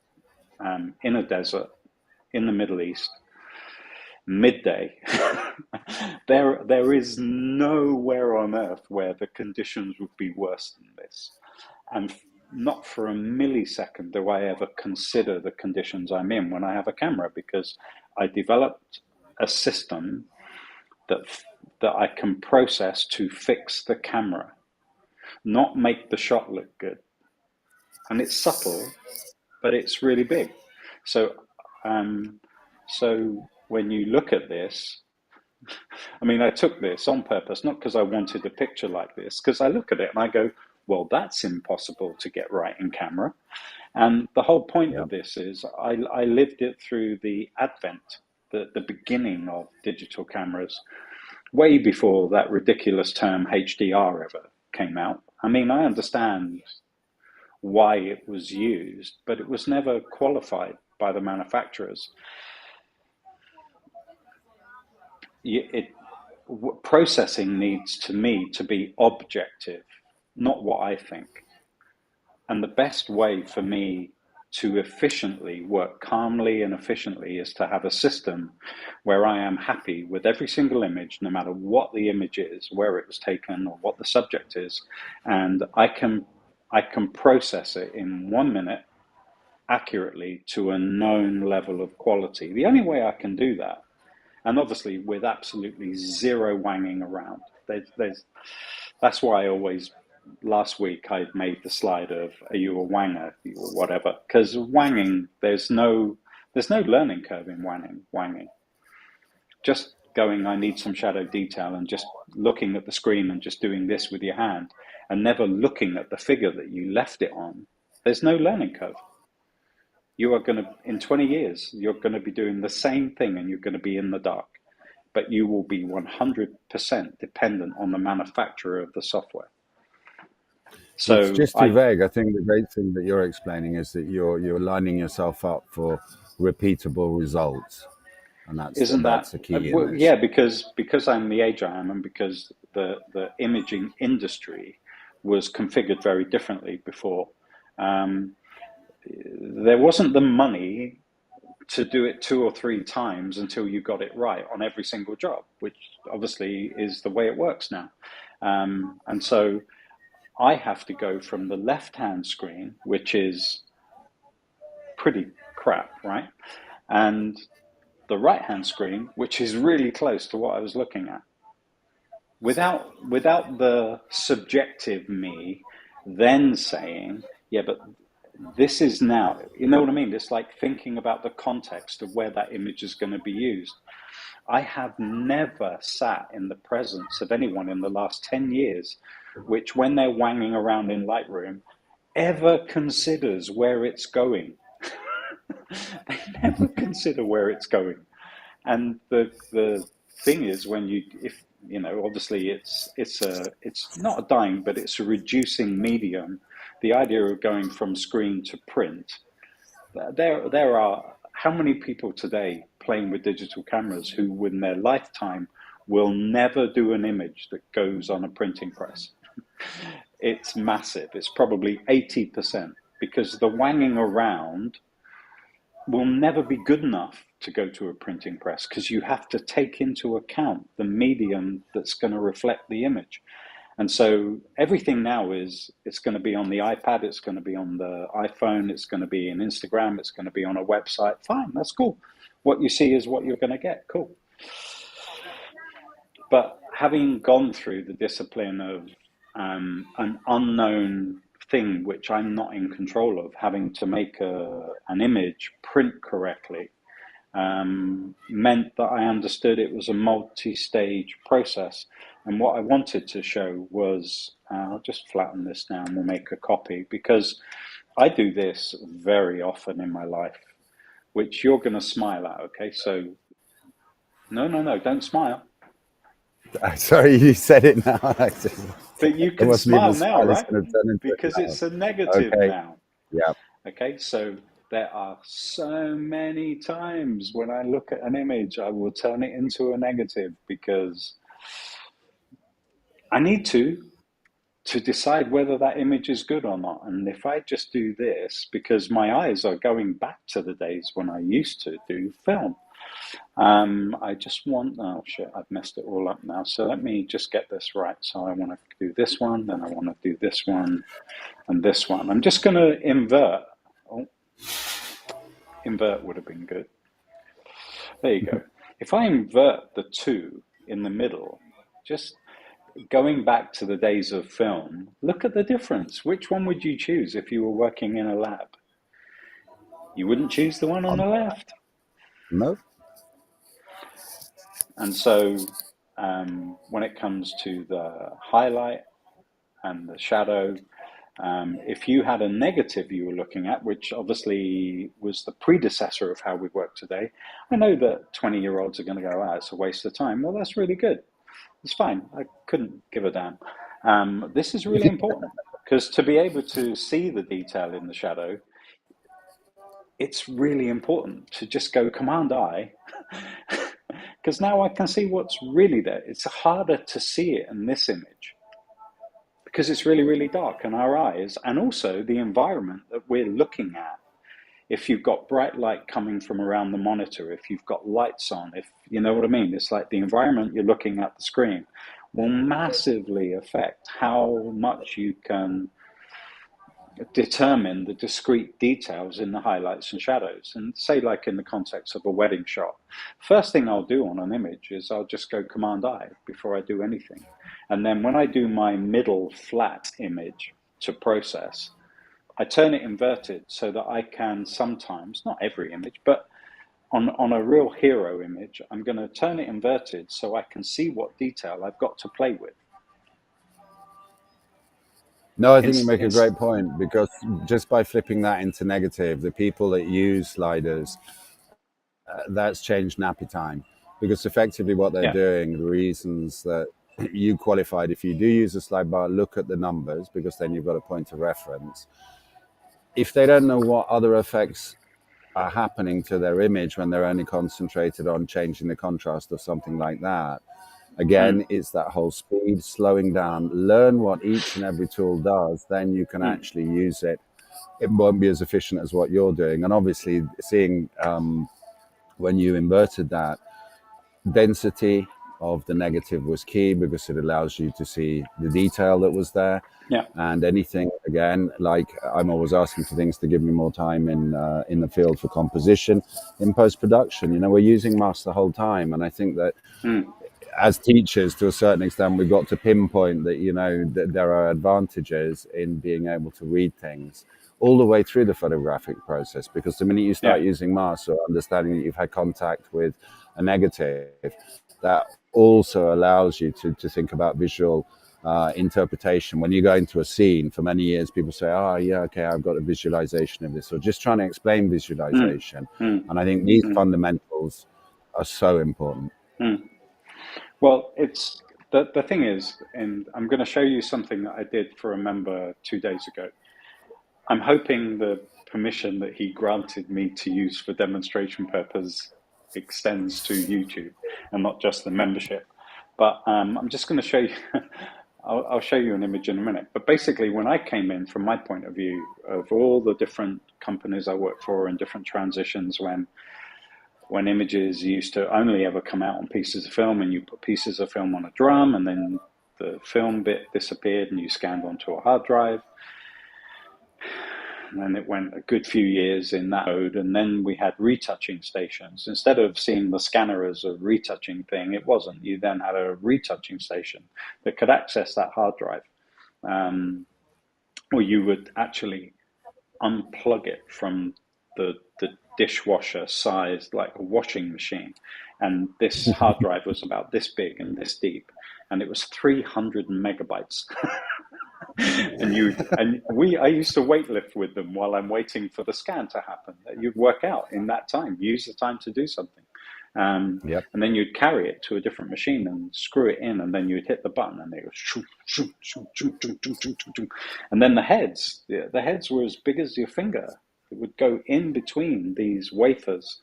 in a desert in the Middle East, midday. There is nowhere on Earth where the conditions would be worse than this. And not for a millisecond do I ever consider the conditions I'm in when I have a camera, because I developed a system that I can process to fix the camera, not make the shot look good. And it's subtle, but it's really big. So when you look at this, I mean, I took this on purpose, not because I wanted a picture like this, because I look at it and I go, well, that's impossible to get right in camera. And the whole point of this is I lived it through the advent, the beginning of digital cameras, way before that ridiculous term HDR ever came out. I mean, I understand why it was used, but it was never qualified by the manufacturers. Processing needs, to me, to be objective, not what I think. And the best way for me to efficiently work calmly and efficiently is to have a system where I am happy with every single image, no matter what the image is, where it was taken, or what the subject is, and I can process it in 1 minute accurately to a known level of quality. The only way I can do that, and obviously with absolutely zero wanging around, that's why I always, last week I made the slide of, are you a wanger or whatever, because wanging, there's no learning curve in wanging. Just going, I need some shadow detail, and just looking at the screen and just doing this with your hand and never looking at the figure that you left it on, there's no learning curve. You are going to, in 20 years, you're going to be doing the same thing and you're going to be in the dark, but you will be 100% dependent on the manufacturer of the software. So it's just too vague. I think the great thing that you're explaining is that you're lining yourself up for repeatable results, and that's the key. Yeah, because I'm the age I am, and because the imaging industry was configured very differently before. There wasn't the money to do it 2 or 3 times until you got it right on every single job, which obviously is the way it works now. And so I have to go from the left-hand screen, which is pretty crap, right? And the right-hand screen, which is really close to what I was looking at, without the subjective me then saying, yeah, but this is now, you know what I mean? It's like thinking about the context of where that image is going to be used. I have never sat in the presence of anyone in the last 10 years, which when they're wanging around in Lightroom, ever considers where it's going. They never consider where it's going. And the thing is, when you, if you know, obviously it's not a dying, but it's a reducing medium. The idea of going from screen to print, there are how many people today playing with digital cameras who, in their lifetime, will never do an image that goes on a printing press. It's massive. It's probably 80% because the wanging around will never be good enough to go to a printing press because you have to take into account the medium that's going to reflect the image. And so everything now is, it's going to be on the iPad, it's going to be on the iPhone, it's going to be in Instagram, it's going to be on a website. Fine, that's cool. What you see is what you're going to get. Cool. But having gone through the discipline of an unknown thing which I'm not in control of, having to make an image print correctly, meant that I understood it was a multi-stage process. And what I wanted to show was, I'll just flatten this down, we'll make a copy, because I do this very often in my life, which you're going to smile at, okay? So, no, don't smile. Sorry, you said it now. But you It can wasn't even a smile now, smile. It's right? going to turn into Because a it's a negative Okay. now. Yeah. Okay, so there are so many times when I look at an image, I will turn it into a negative because I need to decide whether that image is good or not. And if I just do this, because my eyes are going back to the days when I used to do film, I just want, oh shit, I've messed it all up now. So let me just get this right. So I want to do this one, then I want to do this one and this one. I'm just going to invert. Oh, invert would have been good. There you go. If I invert the two in the middle, just going back to the days of film, look at the difference. Which one would you choose if you were working in a lab? You wouldn't choose the one on the left. No. And so when it comes to the highlight and the shadow, if you had a negative you were looking at, which obviously was the predecessor of how we work today, I know that 20-year-olds are going to go, it's a waste of time. Well, that's really good. It's fine. I couldn't give a damn. This is really important because to be able to see the detail in the shadow, it's really important to just go Command I, because now I can see what's really there. It's harder to see it in this image because it's really, really dark in our eyes, and also the environment that we're looking at. If you've got bright light coming from around the monitor, if you've got lights on, if you know what I mean, it's like the environment you're looking at the screen will massively affect how much you can determine the discrete details in the highlights and shadows. And say like in the context of a wedding shot, first thing I'll do on an image is I'll just go Command I before I do anything. And then when I do my middle flat image to process, I turn it inverted so that I can sometimes, not every image, but on a real hero image, I'm going to turn it inverted so I can see what detail I've got to play with. No, I think you make a great point, because just by flipping that into negative, the people that use sliders, that's changed nappy time, because effectively what they're doing, the reasons that you qualified, if you do use a slide bar, look at the numbers, because then you've got a point of reference. If they don't know what other effects are happening to their image when they're only concentrated on changing the contrast or something like that, again, it's that whole speed, slowing down, learn what each and every tool does, then you can actually use it. It won't be as efficient as what you're doing. And obviously seeing when you inverted that, density of the negative was key because it allows you to see the detail that was there. Yeah. And anything, again, like I'm always asking for things to give me more time in the field for composition, in post production. We're using masks the whole time, and I think that Mm. as teachers, to a certain extent, we've got to pinpoint that that there are advantages in being able to read things all the way through the photographic process. Because the minute you Yeah. start using masks or understanding that you've had contact with a negative, that also allows you to think about visual interpretation. When you go into a scene, for many years, people say, "Oh, yeah, okay, I've got a visualization of this," or just trying to explain Mm. visualization. Mm. And I think these Mm. fundamentals are so important. Mm. Well, it's the thing is, and I'm going to show you something that I did for a member 2 days ago. I'm hoping the permission that he granted me to use for demonstration purpose extends to YouTube and not just the membership. But I'm just going to show you. I'll show you an image in a minute. But basically, when I came in, from my point of view, of all the different companies I work for and different transitions, when images used to only ever come out on pieces of film, and you put pieces of film on a drum, and then the film bit disappeared, and you scanned onto a hard drive. And then it went a good few years in that mode, and then we had retouching stations. Instead of seeing the scanner as a retouching thing, it wasn't. You then had a retouching station that could access that hard drive, or you would actually unplug it from the dishwasher sized, like a washing machine. And this hard drive was about this big and this deep, and it was 300 megabytes. I used to weightlift with them while I'm waiting for the scan to happen. You'd work out in that time, use the time to do something. Yep. And then you'd carry it to a different machine and screw it in, and then you'd hit the button, and it was shoo, shoo, shoo, shoo, shoo, shoo, shoo, shoo, shoo. And then the heads were as big as your finger. It would go in between these wafers,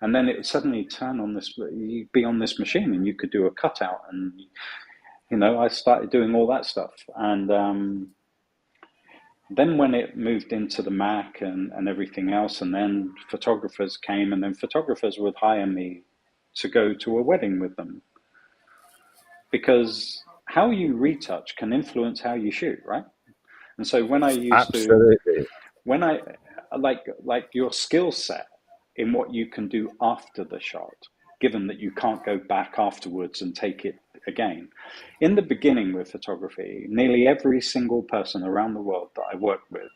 and then it would suddenly turn on this. You'd be on this machine, and you could do a cutout, and I started doing all that stuff, and then when it moved into the Mac and everything else, and then photographers came, and then photographers would hire me to go to a wedding with them, because how you retouch can influence how you shoot, right? And so Absolutely. when I like your skill set in what you can do after the shot, given that you can't go back afterwards and take it again. In the beginning with photography, nearly every single person around the world that I worked with,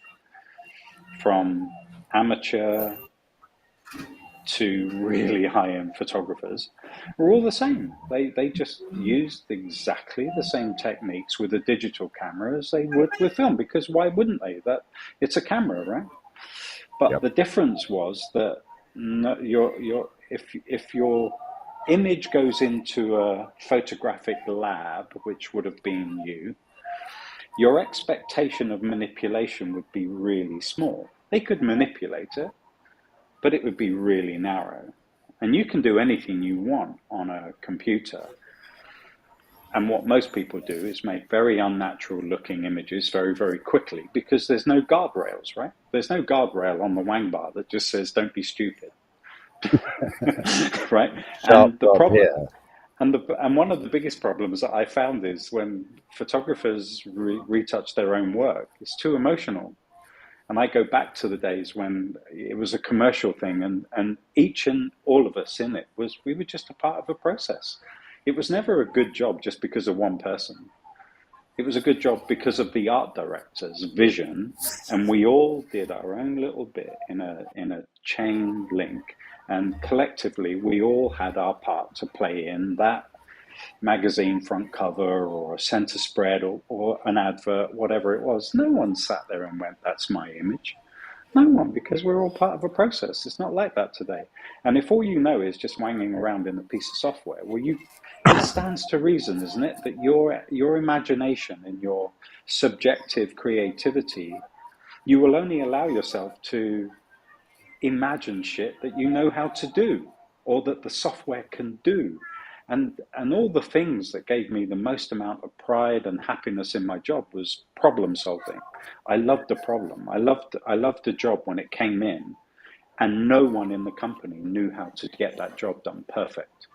from amateur to really high-end photographers, were all the same. They just used exactly the same techniques with a digital camera as they would with film, because why wouldn't they? That it's a camera, right? But Yep. the difference was that if your image goes into a photographic lab, which would have been you, your expectation of manipulation would be really small. They could manipulate it, but it would be really narrow. And you can do anything you want on a computer. And what most people do is make very unnatural looking images very, very quickly, because there's no guardrails, right? There's no guardrail on the wang bar that just says, don't be stupid. Right? Sharp And the drop problem, here. and one of the biggest problems that I found is when photographers retouch their own work, it's too emotional. And I go back to the days when it was a commercial thing, and each and all of us in it we were just a part of a process. It was never a good job just because of one person. It was a good job because of the art director's vision, and we all did our own little bit in a chain link, and collectively we all had our part to play in that magazine front cover or a center spread or an advert, whatever it was. No one sat there and went, that's my image. No one, because we're all part of a process. It's not like that today. And if all you know is just wanging around in a piece of software, well, it stands to reason, isn't it, that your imagination and your subjective creativity, you will only allow yourself to imagine shit that you know how to do, or that the software can do. And all the things that gave me the most amount of pride and happiness in my job was problem solving. I loved the problem. I loved the job when it came in and no one in the company knew how to get that job done perfect.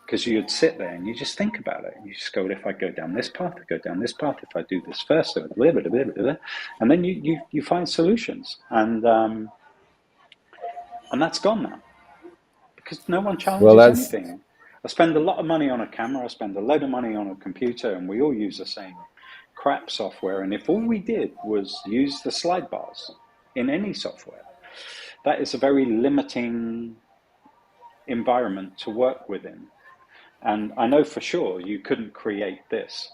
because you'd sit there and you just think about it. You just go, well, if I go down this path, I go down this path. If I do this first, and then you find solutions, and that's gone now because no one Well, challenges that's anything. I spend a lot of money on a camera. I spend a load of money on a computer, and we all use the same crap software. And if all we did was use the slide bars in any software, that is a very limiting environment to work within. And I know for sure you couldn't create this.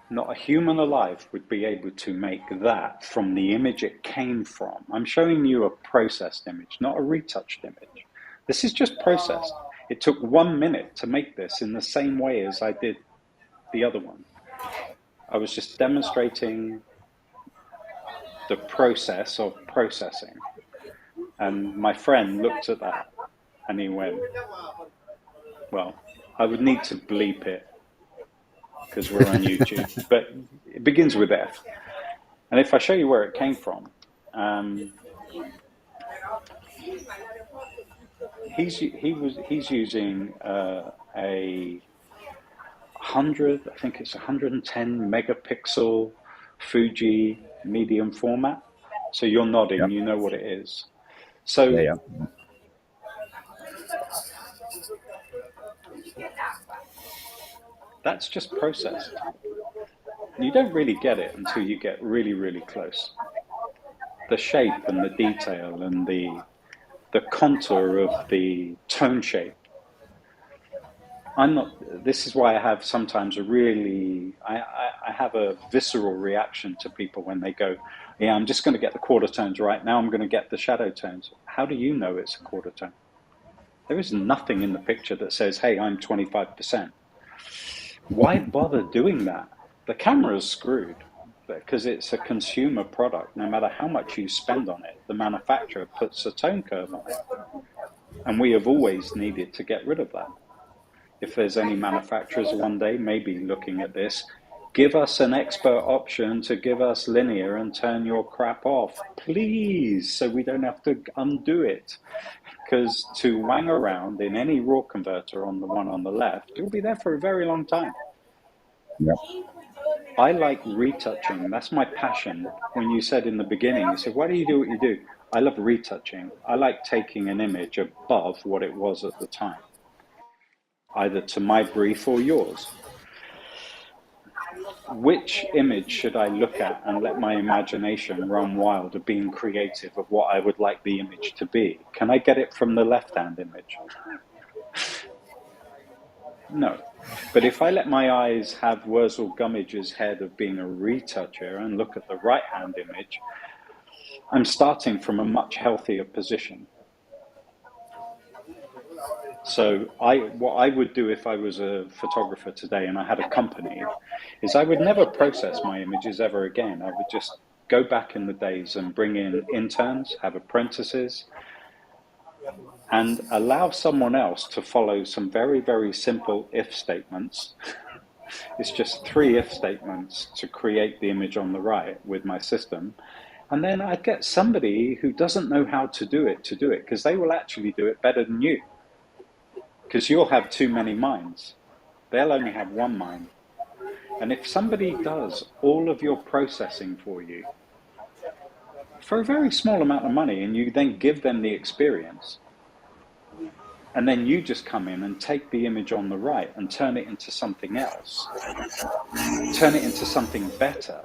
Not a human alive would be able to make that from the image it came from. I'm showing you a processed image, not a retouched image. This is just processed. It took 1 minute to make this in the same way as I did the other one. I was just demonstrating the process of processing. And my friend looked at that and he went, well, I would need to bleep it because we're on YouTube, but it begins with F. And if I show you where it came from, he's using a 100, I think it's 110 megapixel Fuji medium format. So you're nodding, you know what it is. So that's just processed. You don't really get it until you get really, really close. The shape and the detail and the contour of the tone shape. This is why I have sometimes I have a visceral reaction to people when they go, yeah, I'm just going to get the quarter tones right. Now I'm going to get the shadow tones. How do you know it's a quarter tone? There is nothing in the picture that says, hey, I'm 25%. Why bother doing that? The camera is screwed because it's a consumer product. No matter how much you spend on it, the manufacturer puts a tone curve on it. And we have always needed to get rid of that. If there's any manufacturers one day maybe looking at this, give us an expert option to give us linear and turn your crap off, please, so we don't have to undo it. Because to wang around in any raw converter on the one on the left, you'll be there for a very long time. Yep. I like retouching. That's my passion. When you said in the beginning, you said, why do you do what you do? I love retouching. I like taking an image above what it was at the time, either to my brief or yours. Which image should I look at and let my imagination run wild of being creative of what I would like the image to be? Can I get it from the left-hand image? No. But if I let my eyes have Wurzel Gummage's head of being a retoucher and look at the right-hand image, I'm starting from a much healthier position. So what I would do if I was a photographer today and I had a company is I would never process my images ever again. I would just go back in the days and bring in interns, have apprentices, and allow someone else to follow some very, very simple if statements. It's just 3 if statements to create the image on the right with my system. And then I'd get somebody who doesn't know how to do it because they will actually do it better than you. Because you'll have too many minds. They'll only have one mind. And if somebody does all of your processing for you for a very small amount of money and you then give them the experience, and then you just come in and take the image on the right and turn it into something else, turn it into something better,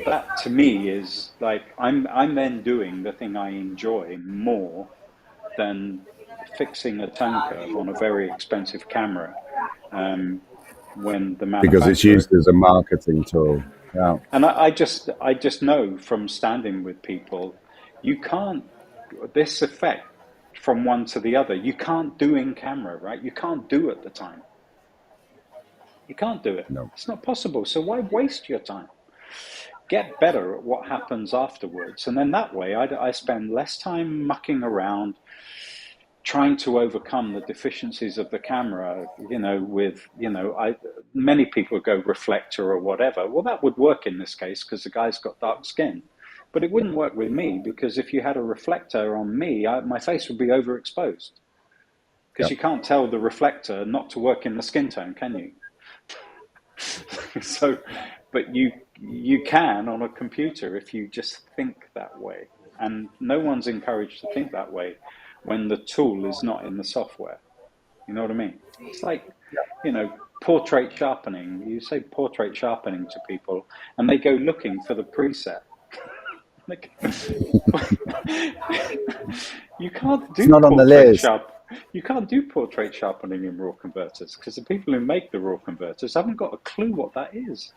that to me is like, I'm then doing the thing I enjoy more than fixing a tone curve on a very expensive camera when the manufacturer... Because it's used as a marketing tool. Yeah. And I just know from standing with people, you can't, this effect from one to the other, you can't do in camera, right? You can't do at the time. You can't do it. No. It's not possible. So why waste your time? Get better at what happens afterwards. And then that way I spend less time mucking around, trying to overcome the deficiencies of the camera, many people go reflector or whatever. Well, that would work in this case because the guy's got dark skin. But it wouldn't work with me, because if you had a reflector on me, my face would be overexposed, because Yep. you can't tell the reflector not to work in the skin tone, can you? So, but you can on a computer if you just think that way. And no one's encouraged to think that way when the tool is not in the software. You know what I mean? It's like, portrait sharpening. You say portrait sharpening to people, and they go looking for the preset. Like, you can't It's do not on the portrait list. sharp. You can't do portrait sharpening in raw converters, because the people who make the raw converters haven't got a clue what that is.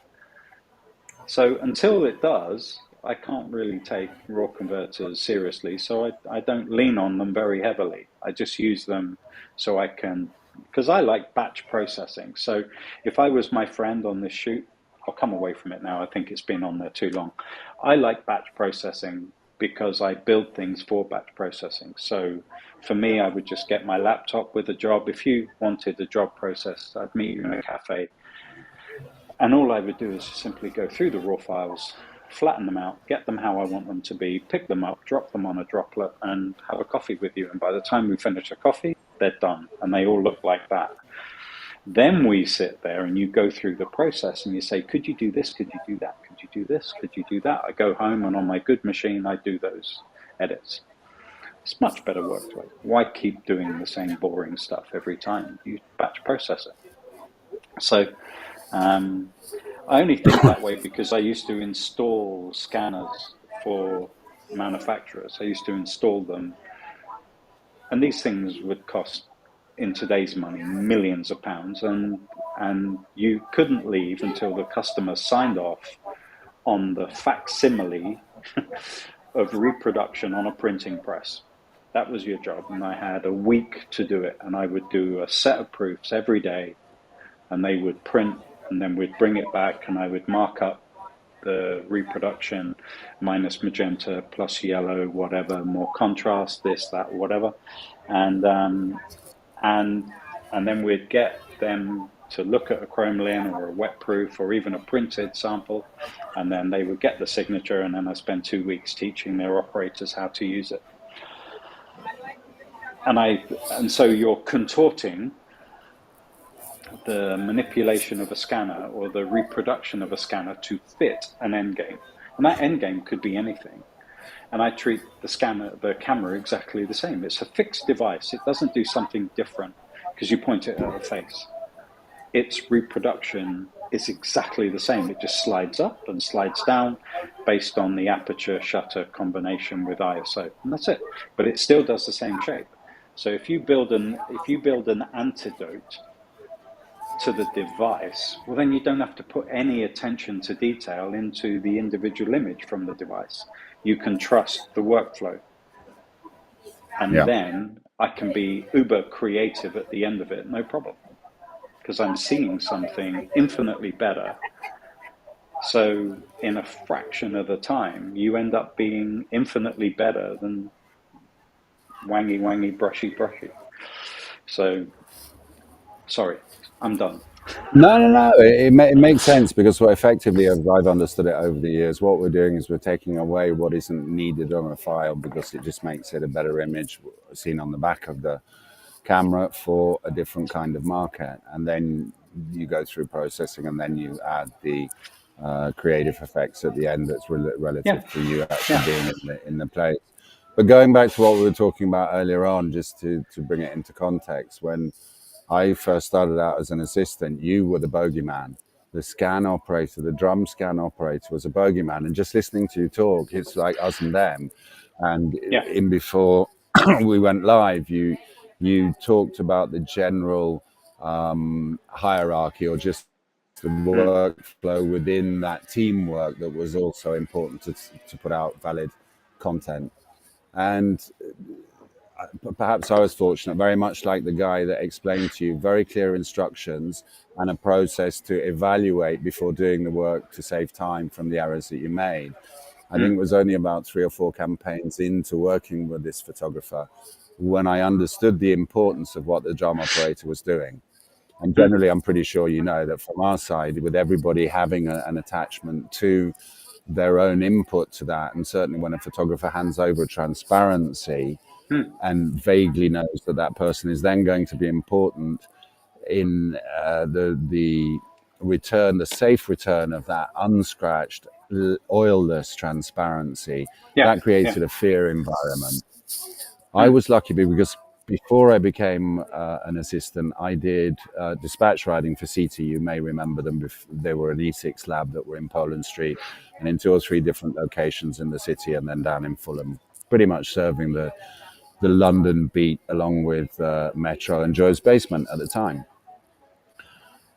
So until it does, I can't really take raw converters seriously. So I don't lean on them very heavily. I just use them so I can, because I like batch processing. So if I was my friend on this shoot, I'll come away from it now. I think it's been on there too long. I like batch processing because I build things for batch processing. So for me, I would just get my laptop with a job. If you wanted a job processed, I'd meet you in a cafe, and all I would do is simply go through the raw files, flatten them out, get them how I want them to be, pick them up, drop them on a droplet, and have a coffee with you. And by the time we finish the coffee, they're done, and they all look like that. Then we sit there and you go through the process and you say, could you do this? Could you do that? Could you do this? Could you do that? I go home, and on my good machine, I do those edits. It's much better workflow. Why keep doing the same boring stuff every time? You batch process it. So I only think that way because I used to install scanners for manufacturers. I used to install them, and these things would cost, in today's money, millions of pounds, and you couldn't leave until the customer signed off on the facsimile of reproduction on a printing press. That was your job, and I had a week to do it, and I would do a set of proofs every day, and they would print, and then we'd bring it back, and I would mark up the reproduction minus magenta plus yellow, whatever, more contrast, this, that, whatever, and and then we'd get them to look at a chromolin or a wet proof or even a printed sample, and then they would get the signature, and then I spent 2 weeks teaching their operators how to use it. And so you're contorting the manipulation of a scanner or the reproduction of a scanner to fit an endgame. And that endgame could be anything. And I treat the camera exactly the same. It's a fixed device. It doesn't do something different because you point it at a face. Its reproduction is exactly the same. It just slides up and slides down based on the aperture shutter combination with ISO, and that's it. But it still does the same shape. So if you build an antidote to the device, well, then you don't have to put any attention to detail into the individual image from the device. You can trust the workflow. And then I can be uber creative at the end of it, no problem, because I'm seeing something infinitely better. So in a fraction of the time, you end up being infinitely better than wangy, brushy. So, sorry, I'm done. No. It makes sense because what effectively, as I've understood it over the years, what we're doing is we're taking away what isn't needed on a file because it just makes it a better image seen on the back of the camera for a different kind of market. And then you go through processing and then you add the creative effects at the end that's relative to you actually being in the place. But going back to what we were talking about earlier on, just to bring it into context, when I first started out as an assistant, you were the bogeyman. The scan operator, the drum scan operator was a bogeyman. And just listening to you talk, it's like us and them. And in before we went live, you talked about the general hierarchy or just the workflow within that teamwork that was also important to put out valid content. And perhaps I was fortunate, very much like the guy that explained to you very clear instructions and a process to evaluate before doing the work to save time from the errors that you made. I think it was only about 3 or 4 campaigns into working with this photographer when I understood the importance of what the drum operator was doing. And generally, I'm pretty sure you know that from our side, with everybody having an attachment to their own input to that. And certainly when a photographer hands over a transparency Hmm. and vaguely knows that that person is then going to be important in the return, the safe return of that unscratched, oilless transparency, Yeah, that yeah. created a fear environment. I Hmm. was lucky because before I became an assistant, I did dispatch riding for CT. You may remember them. They were an E6 lab that were in Poland Street and in 2 or 3 different locations in the city and then down in Fulham, pretty much serving the London beat along with Metro and Joe's Basement at the time.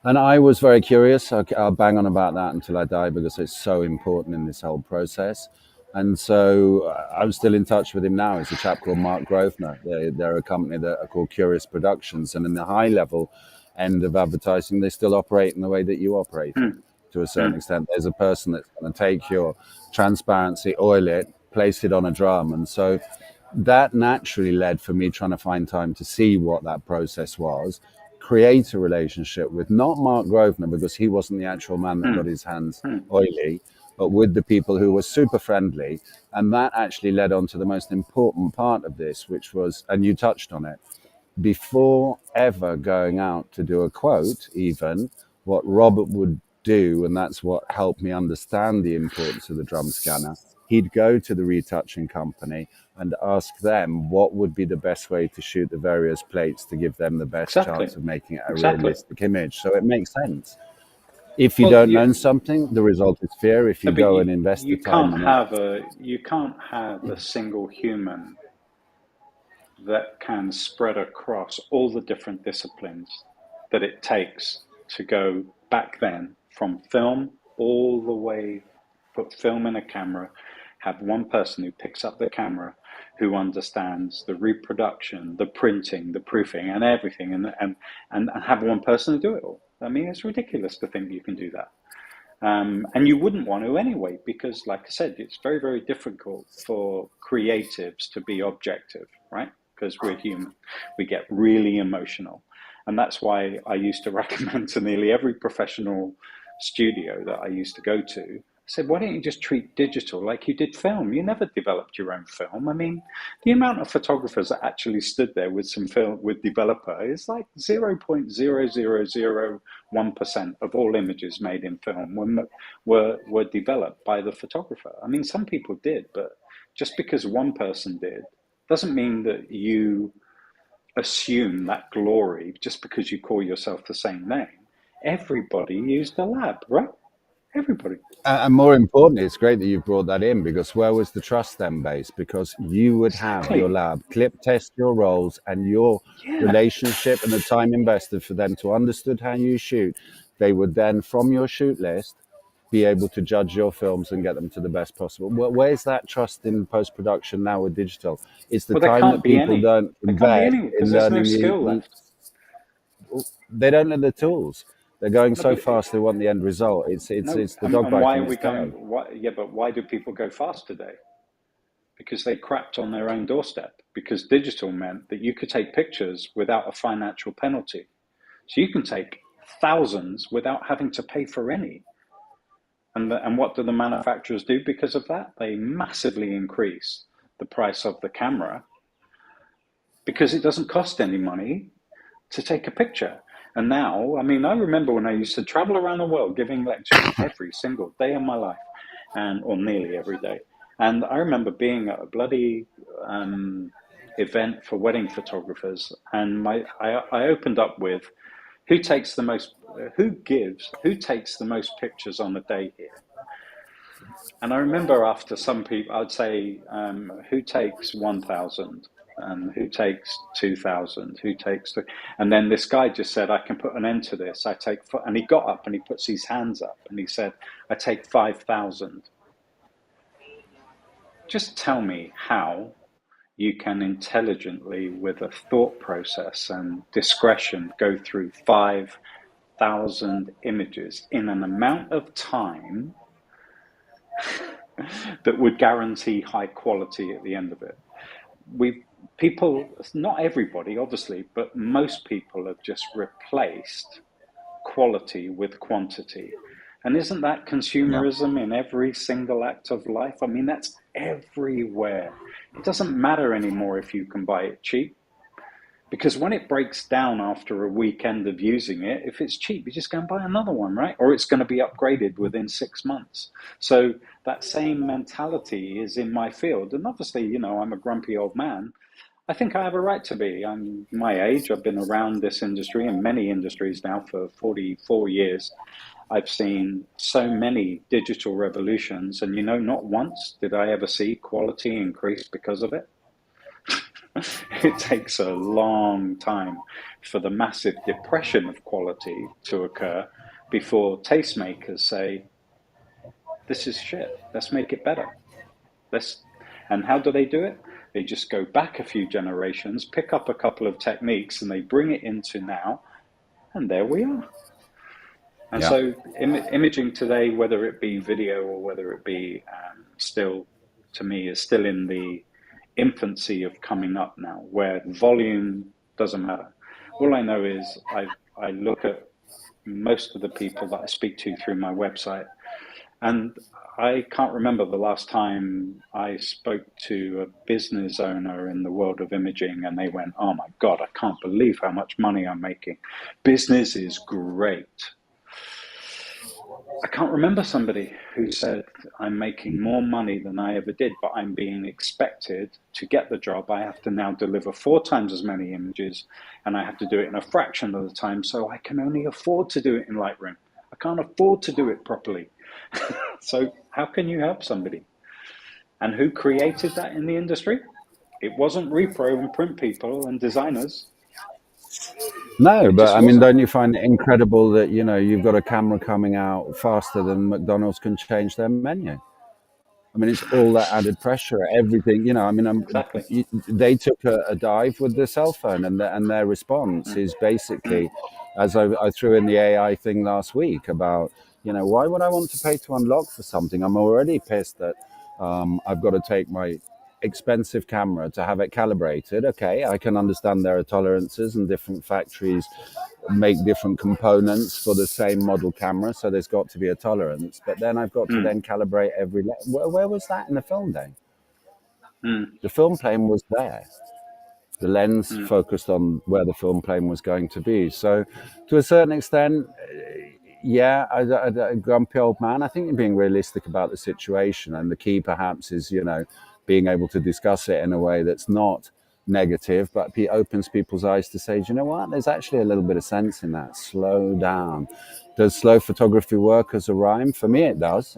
And I was very curious. I'll bang on about that until I die because it's so important in this whole process. And so I'm still in touch with him now. He's a chap called Mark Grosvenor. They're a company that are called Curious Productions. And in the high level end of advertising, they still operate in the way that you operated Hmm. to a certain Hmm. extent. There's a person that's going to take your transparency, oil it, place it on a drum. And so that naturally led for me trying to find time to see what that process was, create a relationship with not Mark Grosvenor because he wasn't the actual man that Hmm. got his hands Hmm. oily, but with the people who were super friendly. And that actually led on to the most important part of this, which was, and you touched on it, before ever going out to do a quote, even what Robert would do, and that's what helped me understand the importance of the drum scanner, he'd go to the retouching company and ask them what would be the best way to shoot the various plates to give them the best Exactly. chance of making it a Exactly. realistic image. So it makes sense. If you Well, don't you, know something, the result is fear. If you no, but go and invest the time in it, you can't have a single human that can spread across all the different disciplines that it takes to go back then from film all the way, put film in a camera, have one person who picks up the camera, who understands the reproduction, the printing, the proofing, and everything, and have one person to do it all. I mean, it's ridiculous to think you can do that. And you wouldn't want to anyway, because, like I said, it's very, very difficult for creatives to be objective, right? Because we're human. We get really emotional. And that's why I used to recommend to nearly every professional studio that I used to go to, I said, why don't you just treat digital like you did film? You never developed your own film. I mean, the amount of photographers that actually stood there with some film with developer is like 0.0001% of all images made in film were developed by the photographer. I mean, some people did, but just because one person did doesn't mean that you assume that glory just because you call yourself the same name. Everybody used a lab, right? Everybody. and more importantly, it's great that you brought that in because where was the trust then based? Because you would have your Exactly. lab clip test your roles and your Yeah. relationship and the time invested for them to understood how you shoot. They would then, from your shoot list, be able to judge your films and get them to the best possible. Where's that trust in post production now with digital? It's the Well, there time can't that be people any. don't There can't be invest any because in there's no learning skill the left. they don't know the tools. They're going No, so but fast they want the end result. no. It's the dog And why biting are its we going? tail. Why, yeah, but why do people go fast today? Because they crapped on their own doorstep. Because digital meant that you could take pictures without a financial penalty. So you can take thousands without having to pay for any. And what do the manufacturers do because of that? They massively increase the price of the camera because it doesn't cost any money to take a picture. And now, I mean, I remember when I used to travel around the world giving lectures every single day of my life, and or nearly every day. And I remember being at a bloody event for wedding photographers, and I opened up with, who takes the most, who takes the most pictures on a day here? And I remember after some people, I'd say, who takes 1,000 and who takes 2,000, who takes, and then this guy just said, I can put an end to this. I take, and he got up and he puts his hands up and he said, I take 5,000. Just tell me how you can intelligently, with a thought process and discretion, go through 5,000 images in an amount of time that would guarantee high quality at the end of it. We people, not everybody, obviously, but most people have just replaced quality with quantity. And isn't that Yeah. consumerism in every single act of life? I mean, that's everywhere. It doesn't matter anymore if you can buy it cheap, because when it breaks down after a weekend of using it, if it's cheap, you just go and buy another one, right? Or it's going to be upgraded within 6 months. So that same mentality is in my field. And obviously, I'm a grumpy old man. I think I have a right to be. I'm my age. I've been around this industry and many industries now for 44 years. I've seen so many digital revolutions, and not once did I ever see quality increase because of it. It takes a long time for the massive depression of quality to occur before tastemakers say, this is shit, let's make it better. Let's and how do they do it? They just go back a few generations, pick up a couple of techniques, and they bring it into now, and there we are. And Yeah. so imaging today, whether it be video or whether it be still, to me, is still in the infancy of coming up now, where volume doesn't matter. All I know is I look at most of the people that I speak to through my website, and I can't remember the last time I spoke to a business owner in the world of imaging and they went, "Oh my God, I can't believe how much money I'm making. Business is great." I can't remember somebody who said, "I'm making more money than I ever did, but I'm being expected to get the job. I have to now deliver 4 times as many images, and I have to do it in a fraction of the time, so I can only afford to do it in Lightroom. I can't afford to do it properly." So how can you help somebody? And who created that in the industry? It wasn't repro and print people and designers. No, It but just I mean, wasn't. don't you find it incredible that you've got a camera coming out faster than McDonald's can change their menu? I mean, it's all that added pressure, everything. I mean, Exactly. they took a dive with the cell phone, and their response Mm, is basically, mm, as I threw in the AI thing last week about, why would I want to pay to unlock for something? I'm already pissed that I've got to take my expensive camera to have it calibrated. Okay, I can understand there are tolerances and different factories make different components for the same model camera, so there's got to be a tolerance. But then I've got to mm, then calibrate every. Where was that in the film day? mm, The film plane was there. The lens mm, focused on where the film plane was going to be. So, to a certain extent, yeah, a grumpy old man. I think you're being realistic about the situation, and the key perhaps is being able to discuss it in a way that's not negative, but opens people's eyes to say, do you know what? There's actually a little bit of sense in that. Slow down. Does slow photography work as a rhyme? For me, it does.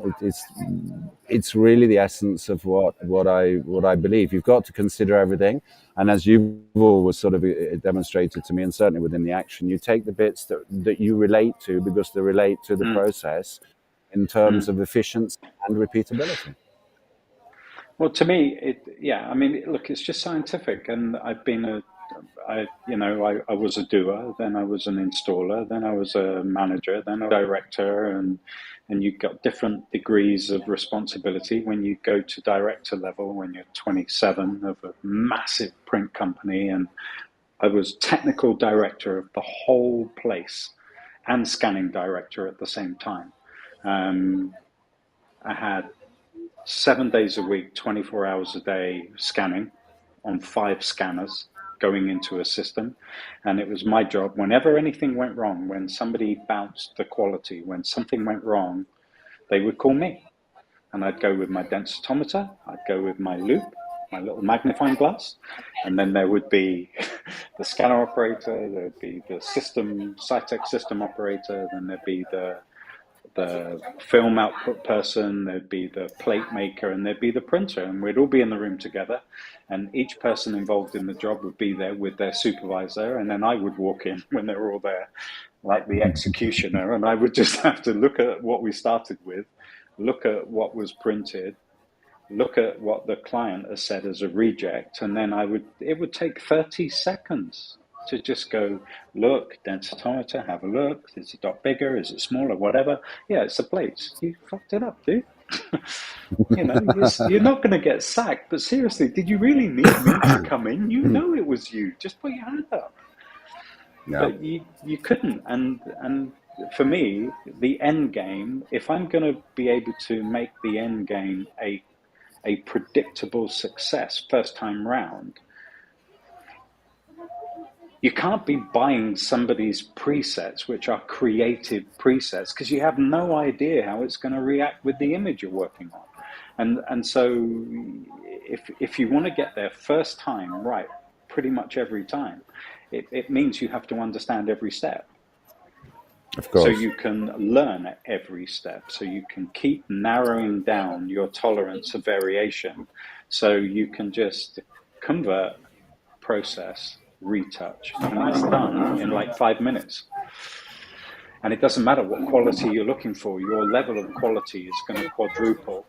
It's really the essence of what I believe. You've got to consider everything, and as you've always sort of demonstrated to me, and certainly within the action, you take the bits that you relate to because they relate to the mm, process in terms mm. of efficiency and repeatability. Well, to me, yeah, I mean, look, it's just scientific. And I was a doer, then I was an installer, then I was a manager, then a director, and you got different degrees of responsibility when you go to director level when you're 27 of a massive print company. And I was technical director of the whole place and scanning director at the same time. Um, I had 7 days a week, 24 hours a day scanning on 5 scanners going into a system. And it was my job, whenever anything went wrong, when somebody bounced the quality, when something went wrong, they would call me. And I'd go with my densitometer, I'd go with my loop, my little magnifying glass, and then there would be the scanner operator, there'd be the system, Cytec system operator, then there'd be the film output person, there'd be the plate maker, and there'd be the printer, and we'd all be in the room together. And each person involved in the job would be there with their supervisor, and then I would walk in when they were all there, like the executioner, and I would just have to look at what we started with, look at what was printed, look at what the client has said as a reject, and then it would take 30 seconds to just go, look, densitometer, have a look. Is it dot bigger? Is it smaller? Whatever. Yeah, it's the plates. You fucked it up, dude. You're not going to get sacked, but seriously, did you really need me to come in? You it was you. Just put your hand up. Yeah. But you couldn't. And for me, the end game, if I'm going to be able to make the end game a predictable success first time round, you can't be buying somebody's presets, which are creative presets, because you have no idea how it's going to react with the image you're working on. And so if you want to get there first time right, pretty much every time, it means you have to understand every step. Of So course. you can learn at every step. So you can keep narrowing down your tolerance of variation. So you can just convert, process, retouch, and that's done in like 5 minutes. And it doesn't matter what quality you're looking for, your level of quality is going to quadruple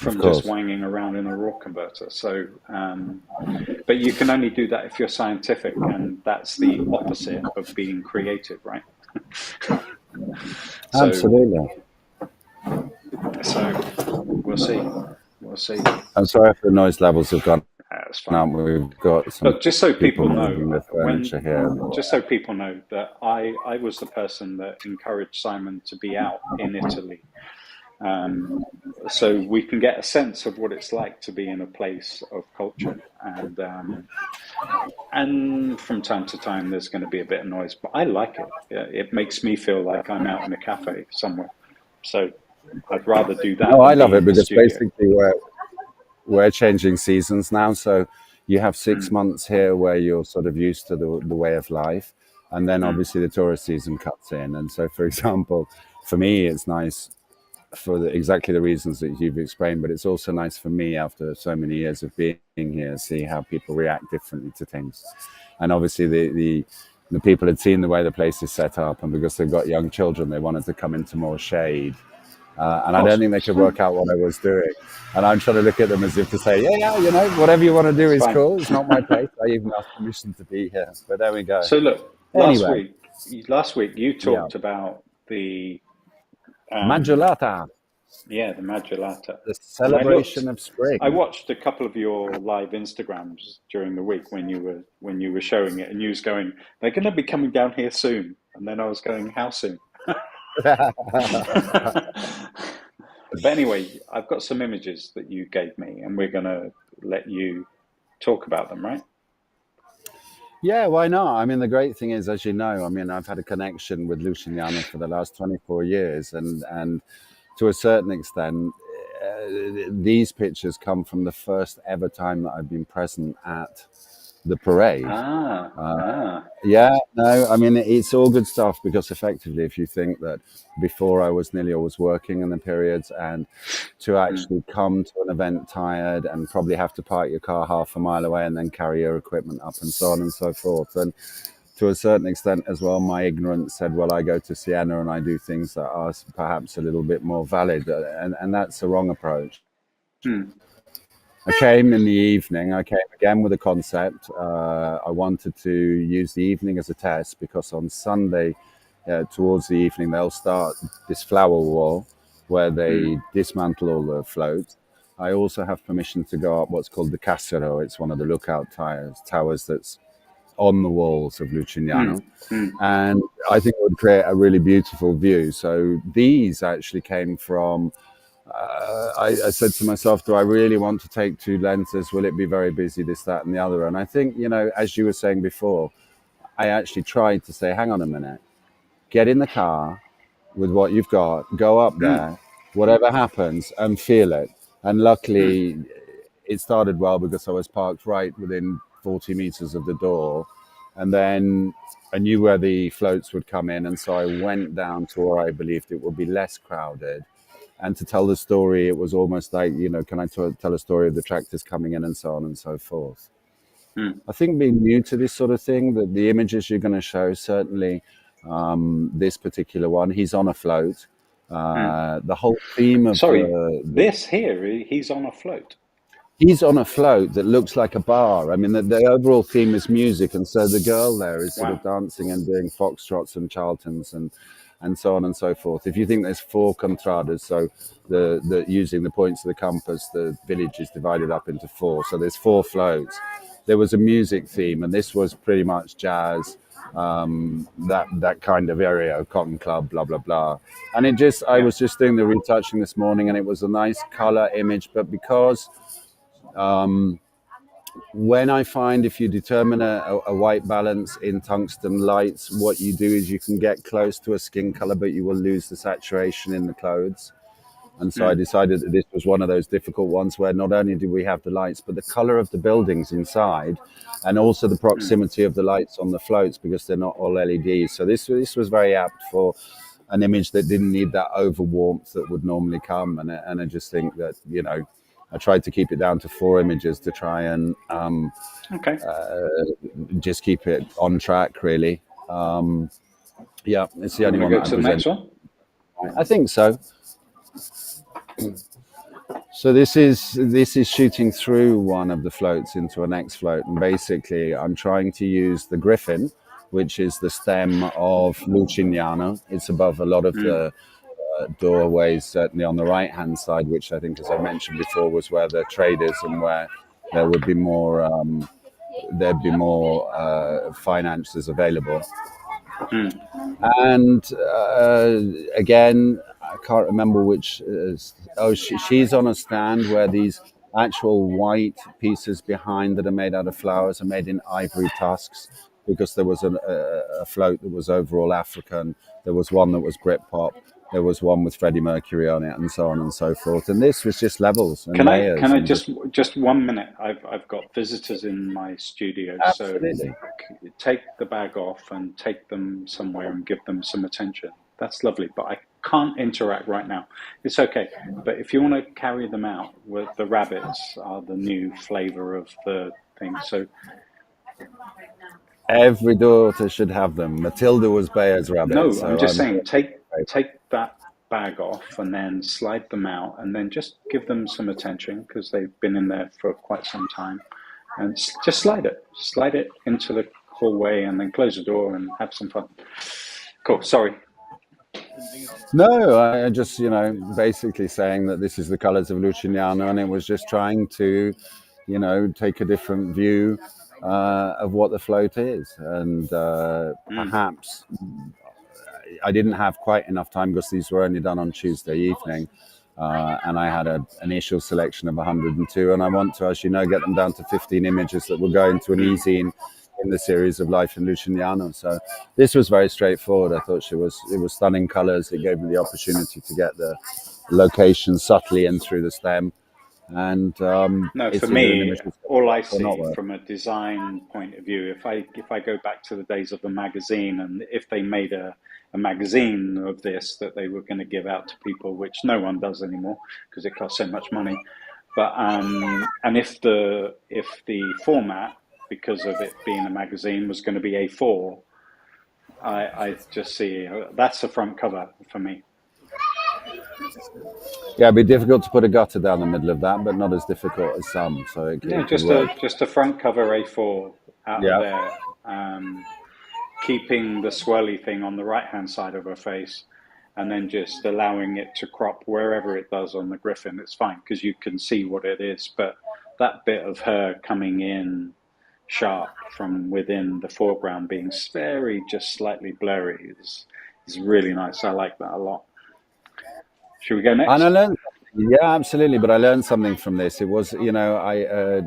Of from just course. wanging around in a raw converter. So, but you can only do that if you're scientific, and that's the opposite of being creative, right? So, Absolutely. we'll see. We'll see. I'm sorry if the noise levels have gone That's up. fine. We've got some Look, just so people people know, moving the furniture here. just so people know that I was the person that encouraged Cymon to be out in Italy, so we can get a sense of what it's like to be in a place of culture. And from time to time, there's going to be a bit of noise, but I like it. It makes me feel like I'm out in a cafe somewhere. So I'd rather do that No, than I love be it in the because studio. basically we're changing seasons now. So you have 6 months here where you're sort of used to the way of life. And then Mm, obviously the tourist season cuts in. And so, for example, for me, it's nice for exactly the reasons that you've explained, but it's also nice for me after so many years of being here, see how people react differently to things. And obviously the people had seen the way the place is set up, and because they've got young children, they wanted to come into more shade. of And I don't course, think they it's could fine. work out what I was doing. And I'm trying to look at them as if to say, yeah, whatever you want to do It's is fine. cool. It's not my place. I even asked permission to be here. But there we go. So look, Anyway, last week you yeah. talked about the um, Maggiolata, yeah, the Magellata, the and celebration of I spring. watched a couple of your live Instagrams during the week when you were showing it, and you was going, they're going to be coming down here soon, and then I was going, how soon? But anyway, I've got some images that you gave me, and we're going to let you talk about them, right? Yeah, why not? I mean, the great thing is, as you know, I mean, I've had a connection with Lucignano for the last 24 years, and to a certain extent, these pictures come from the first ever time that I've been present at the parade. Ah, ah, Yeah, no, I mean, it's all good stuff because effectively, if you think that before I was nearly always working in the periods, and to mm, actually come to an event tired and probably have to park your car half a mile away and then carry your equipment up and so on and so forth. And to a certain extent as well, my ignorance said, well, I go to Siena and I do things that are perhaps a little bit more valid. And that's the wrong approach. mm, I came in the evening. I came again with a concept. I wanted to use the evening as a test because on Sunday, towards the evening, they'll start this flower wall where mm, they dismantle all the floats. I also have permission to go up what's called the Cassero. It's one of the lookout towers that's on the walls of mm, Lucignano. mm, And I think it would create a really beautiful view. So these actually came from I said to myself, do I really want to take two lenses? Will it be very busy, this, that, and the other? And I think, as you were saying before, I actually tried to say, hang on a minute, get in the car with what you've got, go up mm, there, whatever happens, and feel it. And mm, luckily, it started well because I was parked right within 40 meters of the door. And then I knew where the floats would come in. And so I went down to where I believed it would be less crowded. And to tell the story, it was almost like, can I tell a story of the tractors coming in and so on and so forth. mm, I think being new to this sort of thing, that the images you're going to show, certainly this particular one, he's on a float. mm. The whole theme of Sorry, this here, he's on a float. he's on a float that looks like a bar. I mean, the overall theme is music, and so the girl there is sort of Wow. dancing and doing foxtrots and charltons, and and so on and so forth. If you think there's 4 contradas, so the using the points of the compass, the village is divided up into 4. So there's 4 floats. There was a music theme, and this was pretty much jazz, that kind of area, cotton club, blah blah blah. And I was just doing the retouching this morning, and it was a nice color image. But because when I find if you determine a white balance in tungsten lights, what you do is you can get close to a skin color, but you will lose the saturation in the clothes. And so I decided that this was one of those difficult ones where not only do we have the lights, but the color of the buildings inside, and also the proximity of the lights on the floats, because they're not all LEDs. So this was very apt for an image that didn't need that over warmth that would normally come. And I just think that, I tried to keep it down to 4 images to try and just keep it on track, really. Yeah, it's the only one that I present. Next one? I think so. So this is shooting through one of the floats into a next float, and basically I'm trying to use the griffin, which is the stem of Lucignano. It's above a lot of the doorways, certainly on the right hand side, which I think, as I mentioned before, was where the trade is and where there would be more finances available. And again, I can't remember which. She's on a stand where these actual white pieces behind that are made out of flowers are made in ivory tusks, because there was a float that was overall African. There was one that was Britpop. There was one with Freddie Mercury on it, and so on and so forth. And this was just levels and layers. Can I just 1 minute? I've got visitors in my studio, Absolutely. So take the bag off and take them somewhere and give them some attention. That's lovely, but I can't interact right now. It's okay, but if you want to carry them out, the rabbits are the new flavor of the thing. So every daughter should have them. Matilda was Bayer's rabbit. No, so I'm just saying, take that bag off and then slide them out, and then just give them some attention, because they've been in there for quite some time, and just slide it into the hallway, and then close the door and have some fun. Cool. Sorry. No, I just, basically saying that this is the colors of Lucignano, and it was just trying to, take a different view of what the float is. And perhaps I didn't have quite enough time, because these were only done on Tuesday evening. And I had an initial selection of 102, and I want to, as you know, get them down to 15 images that will go into an e-zine in the series of Life in Lucignano. So this was very straightforward. I thought it was stunning colors. It gave me the opportunity to get the location subtly in through the stem. And no, for me, all I see from a design point of view, if I go back to the days of the magazine, and if they made a magazine of this that they were going to give out to people, which no one does anymore because it costs so much money, but and if the format, because of it being a magazine, was going to be A4, I just see that's the front cover for me. Yeah, it'd be difficult to put a gutter down the middle of that, but not as difficult as some. So just a front cover A4 out of there, keeping the swirly thing on the right-hand side of her face, and then just allowing it to crop wherever it does on the griffin. It's fine, because you can see what it is, but that bit of her coming in sharp from within the foreground being very just slightly blurry is really nice. I like that a lot. Should we go next? And I learned, absolutely. But I learned something from this. It was, I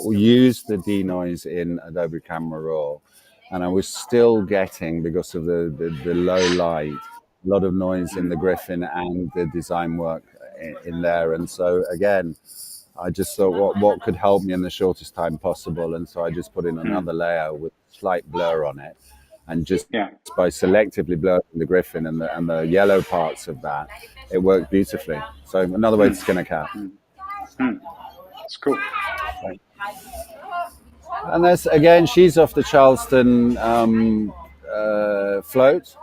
used the denoise in Adobe Camera Raw, and I was still getting, because of the low light, a lot of noise in the griffin and the design work in there. And so again, I just thought, what could help me in the shortest time possible? And so I just put in another layer with slight blur on it, and just by selectively blurring the griffin and the yellow parts of that, it worked beautifully. So another way to skin a cat. That's cool. Right. And that's, again, she's off the Charleston float.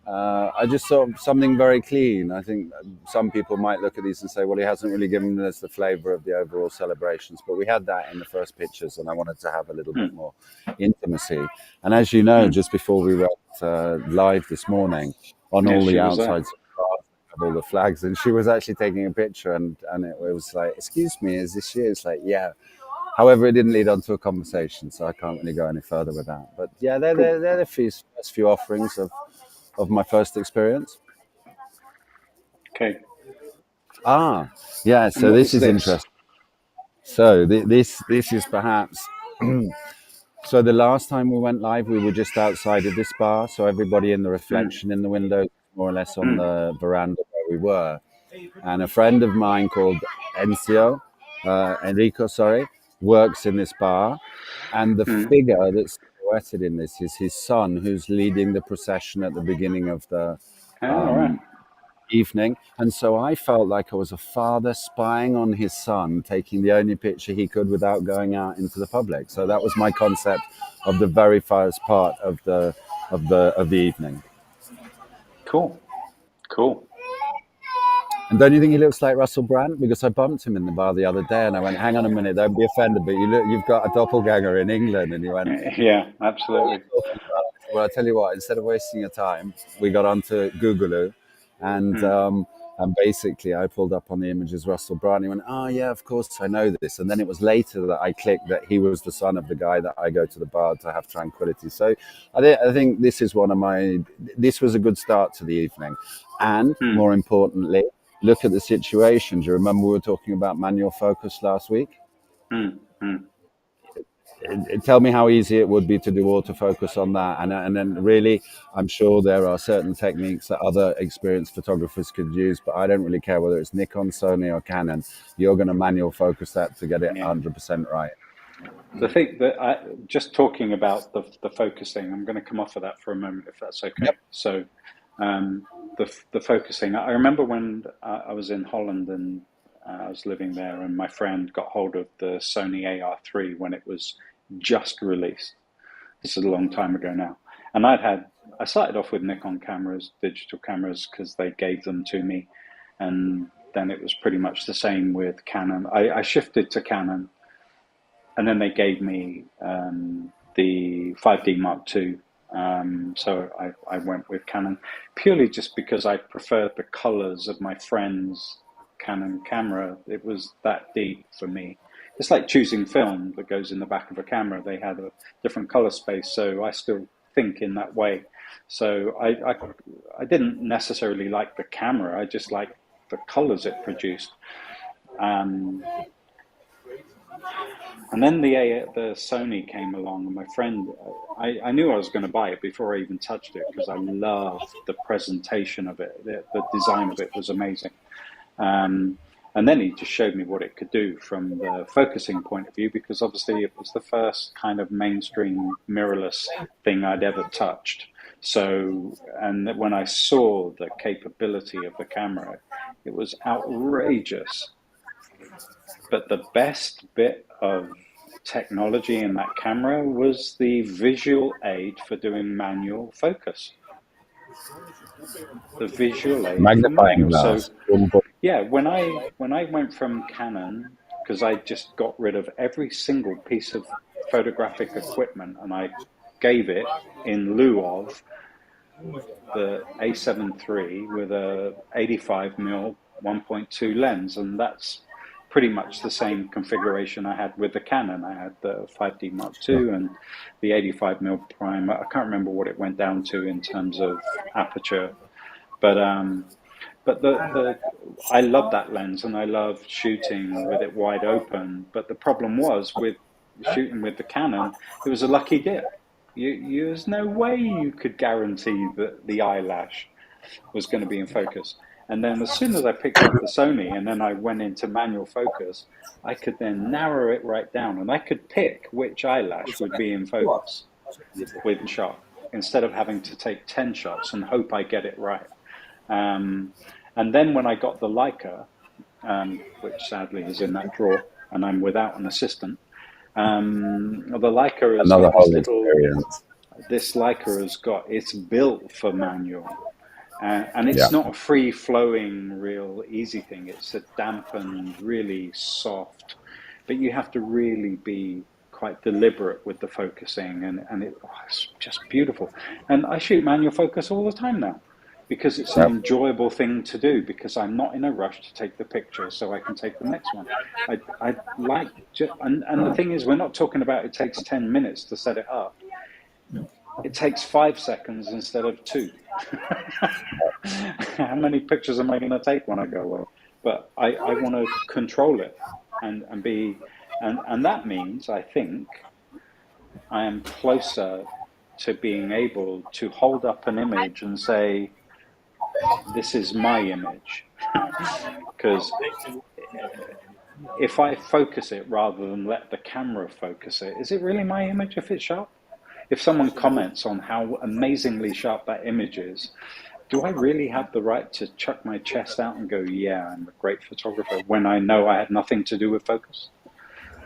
I just saw something very clean. I think some people might look at these and say, well, he hasn't really given us the flavor of the overall celebrations. But we had that in the first pictures, and I wanted to have a little bit more intimacy. And as you know, just before we went live this morning, on Yeah, all she the was there. outsides of all the flags, and she was actually taking a picture, and it was like, "Excuse me, is this you?" It's like, "Yeah." However, it didn't lead on to a conversation, so I can't really go any further with that. But yeah, Cool. they're the first few offerings of my first experience. Okay. Ah, yeah. And So what this was is this? interesting. So this is perhaps so the last time we went live, we were just outside of this bar, so everybody in the Mm, reflection in the window, more or less on mm, the veranda where we were. And a friend of mine called Enrico, sorry, works in this bar, and the mm. figure that's silhouetted in this is his son, who's leading the procession at the beginning of the All right. evening. And so I felt like I was a father spying on his son, taking the only picture he could without going out into the public. So that was my concept of the very first part of the evening. Cool. Cool. And don't you think he looks like Russell Brand? Because I bumped him in the bar the other day, and I went, "Hang on a minute, don't be offended, but you've got a doppelganger in England." And he went, Yeah, "What are you absolutely. talking about?" I said, "Well, I tell you what. Instead of wasting your time, we got onto Google, and Mm, um, and basically I pulled up on the images Russell Brand. He went, "Oh yeah, of course I know this." And then it was later that I clicked that he was the son of the guy that I go to the bar to have tranquility. So I think this is one of my. This was a good start to the evening, and mm, more importantly, look at the situation. Do you remember we were talking about manual focus last week? mm, mm. Tell me how easy it would be to do autofocus on that, and then really, I'm sure there are certain techniques that other experienced photographers could use, but I don't really care whether it's Nikon, Sony, or Canon. You're going to manual focus that to get it Yeah. 100% right. The thing that just talking about the focusing, I'm going to come off of that for a moment, if that's okay. Yep. So, the focusing. I remember when I was in Holland and I was living there, and my friend got hold of the Sony AR3 when it was just released. This is a long time ago now, and I started off with Nikon cameras, digital cameras, because they gave them to me, and then it was pretty much the same with Canon. I shifted to Canon, and then they gave me the 5D Mark II. So I went with Canon purely just because I preferred the colors of my friend's Canon camera. It was that deep for me. It's like choosing film that goes in the back of a camera. They had a different color space, so I still think in that way. So I didn't necessarily like the camera. I just liked the colors it produced. Um, And then the Sony came along, and my friend, I knew I was going to buy it before I even touched it because I loved the presentation of it. The design of it was amazing. Um, and then he just showed me what it could do from the focusing point of view, because obviously it was the first kind of mainstream mirrorless thing I'd ever touched. So, and when I saw the capability of the camera, it was outrageous. But the best bit of technology in that camera was the visual aid for doing manual focus. The visual aid for Magnifying manual. So glass. Boom, boom. yeah, when I went from Canon, because I just got rid of every single piece of photographic equipment and I gave it in lieu of the A7 III with a 85mm 1.2 lens, and that's pretty much the same configuration I had with the Canon. I had the 5D Mark Sure. II and the 85mm prime. I can't remember what it went down to in terms of aperture, but the I love that lens and I love shooting with it wide open. But the problem was with shooting with the Canon, it was a lucky dip. There's no way you could guarantee that the eyelash was going to be in focus. And then as soon as I picked up the Sony and then I went into manual focus, I could then narrow it right down and I could pick which eyelash would be in focus with one shot instead of having to take 10 shots and hope I get it right. Um, and then when I got the Leica, which sadly is in that drawer and I'm without an assistant, the Leica has Another got whole experience. this Leica has got, it's built for manual. And Yeah. it's not a free flowing, real easy thing. It's a dampened, really soft, but you have to really be quite deliberate with the focusing, and it's just beautiful. And I shoot manual focus all the time now. because it's an Yep. enjoyable thing to do, because I'm not in a rush to take the picture so I can take the next one. I like, and the thing is, we're not talking about it takes 10 minutes to set it up. It takes 5 seconds instead of two. How many pictures am I going to take when I go away? But I want to control it and be, and that means, I think, I am closer to being able to hold up an image and say, this is my image. Because if I focus it rather than let the camera focus it, is it really my image if it's sharp? If someone comments on how amazingly sharp that image is, do I really have the right to chuck my chest out and go, yeah, I'm a great photographer, when I know I had nothing to do with focus?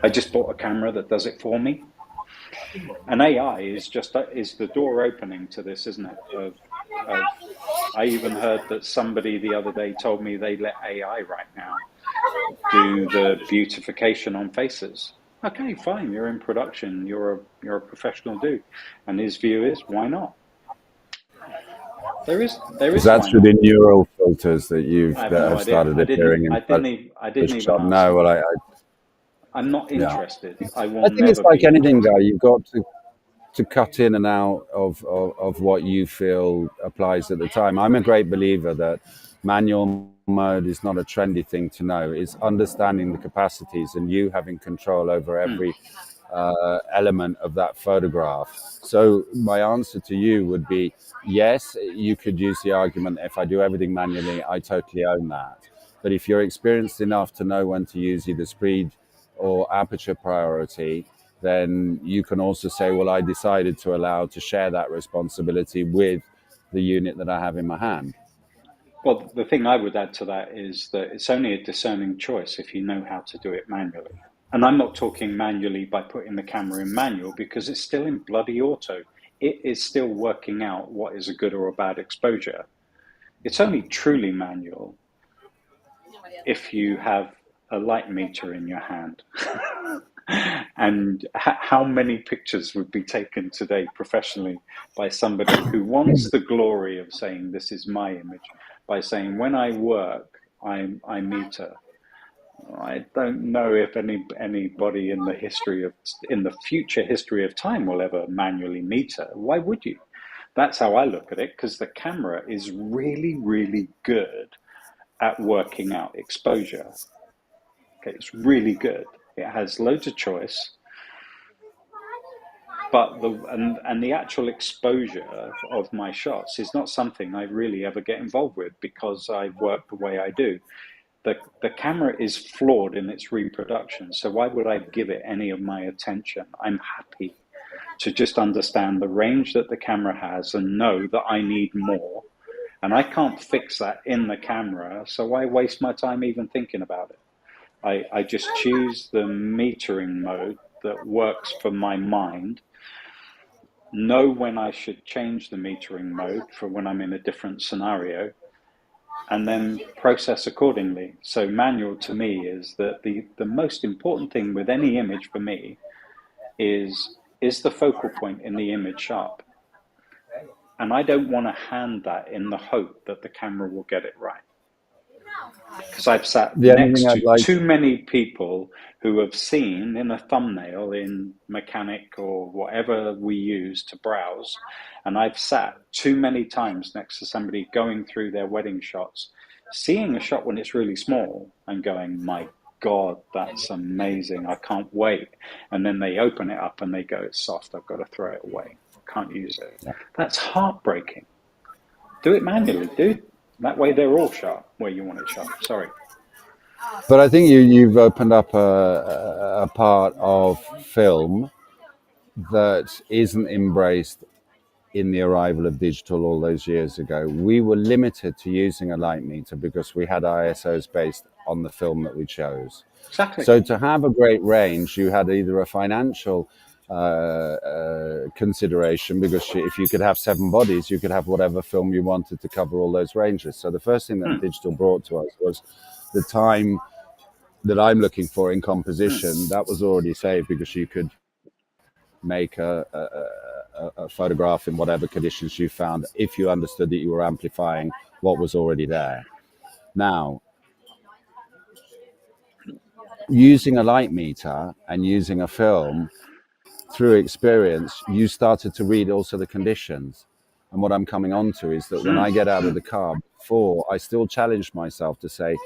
I just bought a camera that does it for me. And AI is the door opening to this, isn't it? I even heard that somebody the other day told me they let AI right now do the beautification on faces. Okay, fine, you're in production, you're a professional dude. And his view is, why not? There is That's why through not. the neural filters that I have that no have idea. started appearing in I didn't even Photoshop. ask No, them. well, I'm not yeah. interested. I will I think it's never like be anything, interested. guy. You've got to cut in and out of what you feel applies at the time. I'm a great believer that manual mode is not a trendy thing to know. It's understanding the capacities and you having control over Hmm. every element of that photograph. So my answer to you would be yes, you could use the argument, if I do everything manually, I totally own that. But if you're experienced enough to know when to use either speed or aperture priority, then you can also say, well, I decided to allow to share that responsibility with the unit that I have in my hand. Well, the thing I would add to that is that it's only a discerning choice if you know how to do it manually. And I'm not talking manually by putting the camera in manual, because it's still in bloody auto. It is still working out what is a good or a bad exposure. It's only truly manual if you have a light meter in your hand. And how many pictures would be taken today professionally by somebody who wants the glory of saying, this is my image, by saying, when I work, I meter. I don't know if anybody in the future history of time will ever manually meter. Why would you? That's how I look at it, because the camera is really, really good at working out exposure. Okay, it's really good. It has loads of choice, but the actual exposure of my shots is not something I really ever get involved with, because I work the way I do. The camera is flawed in its reproduction, so why would I give it any of my attention? I'm happy to just understand the range that the camera has and know that I need more, and I can't fix that in the camera, so why waste my time even thinking about it? I just choose the metering mode that works for my mind, know when I should change the metering mode for when I'm in a different scenario, and then process accordingly. So manual to me is that the most important thing with any image for me is the focal point in the image sharp? And I don't want to hand that in the hope that the camera will get it right. Because I've sat The only thing next to I'd like, too many people who have seen in a thumbnail in Mechanic or whatever we use to browse, and I've sat too many times next to somebody going through their wedding shots, seeing a shot when it's really small and going, my God, that's amazing, I can't wait. And then they open it up and they go, it's soft, I've got to throw it away, can't use it. That's heartbreaking. Do it manually, dude. That way they're all sharp where you want it sharp. Sorry. but I think you've opened up a part of film that isn't embraced in the arrival of digital all those years ago. We were limited to using a light meter because we had ISOs based on the film that we chose. Exactly. So to have a great range, you had either a financial consideration, because if you could have 7 bodies, you could have whatever film you wanted to cover all those ranges. So the first thing that digital brought to us was the time that I'm looking for in composition. That was already saved because you could make a photograph in whatever conditions you found, if you understood that you were amplifying what was already there. Now, using a light meter and using a film, through experience, you started to read also the conditions. And what I'm coming on to is that when I get out of the car, before I still challenge myself to say,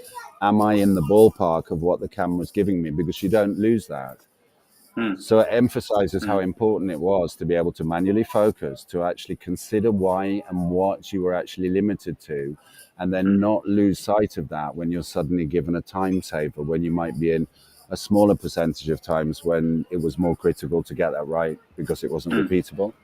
am I in the ballpark of what the camera's giving me? Because you don't lose that. So it emphasizes how important it was to be able to manually focus, to actually consider why and what you were actually limited to, and then not lose sight of that when you're suddenly given a time saver, when you might be in a smaller percentage of times when it was more critical to get that right because it wasn't repeatable.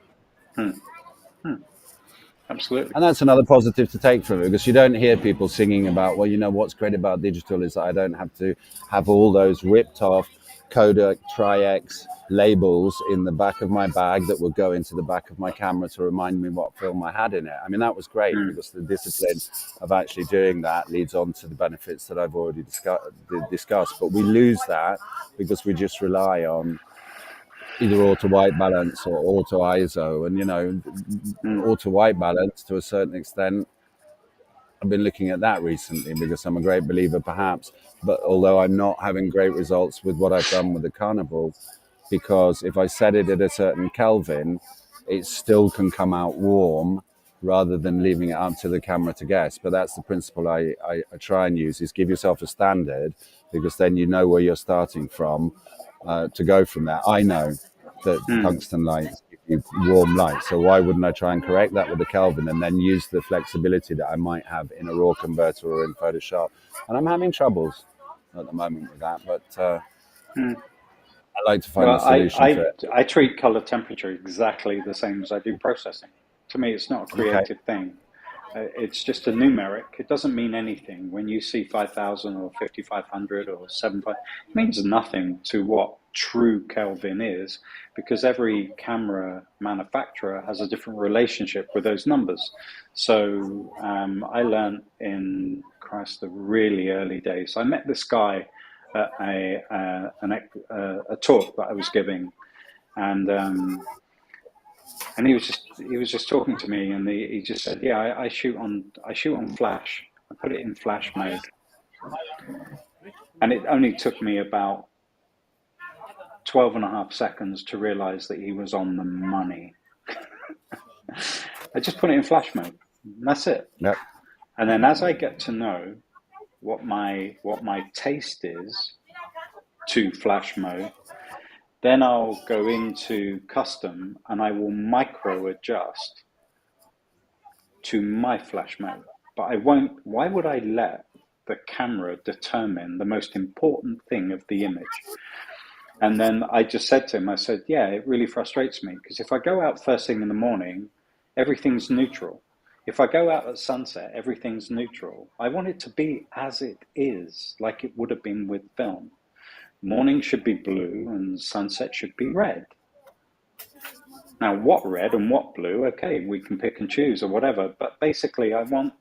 Absolutely. And that's another positive to take from it, because you don't hear people singing about, well, you know, what's great about digital is that I don't have to have all those ripped off Kodak Tri-X labels in the back of my bag that would go into the back of my camera to remind me what film I had in it. I mean, that was great because the discipline of actually doing that leads on to the benefits that I've already discussed. But we lose that because we just rely on either auto white balance or auto ISO. And, you know, auto white balance to a certain extent, I've been looking at that recently because I'm a great believer, perhaps. But although I'm not having great results with what I've done with the Carnival, because if I set it at a certain Kelvin, it still can come out warm rather than leaving it up to the camera to guess. But that's the principle I try and use, is give yourself a standard, because then you know where you're starting from to go from there. I know that tungsten lights give you warm light, so why wouldn't I try and correct that with the Kelvin and then use the flexibility that I might have in a raw converter or in Photoshop? And I'm having troubles at the moment with that, but I like to find the Well, solution to it. I treat color temperature exactly the same as I do processing. To me, it's not a Okay. creative thing. It's just a numeric. It doesn't mean anything. When you see 5,000 or 5,500 or 7,500, it means nothing to what true Kelvin is, because every camera manufacturer has a different relationship with those numbers. So I learned in, Christ, the really early days. I met this guy at a talk that I was giving, and he was just talking to me, and he just said, "Yeah, I shoot on flash. I put it in flash mode, and it only took me about 12 and a half seconds to realize that he was on the money. I just put it in flash mode, and that's it. Yep. And then as I get to know what my taste is to flash mode, then I'll go into custom and I will micro adjust to my flash mode. But I won't, why would I let the camera determine the most important thing of the image? And then I just said to him, I said, yeah, it really frustrates me, because if I go out first thing in the morning, everything's neutral. If I go out at sunset, everything's neutral. I want it to be as it is, like it would have been with film. Morning should be blue and sunset should be red. Now, what red and what blue, okay, we can pick and choose or whatever, but basically I want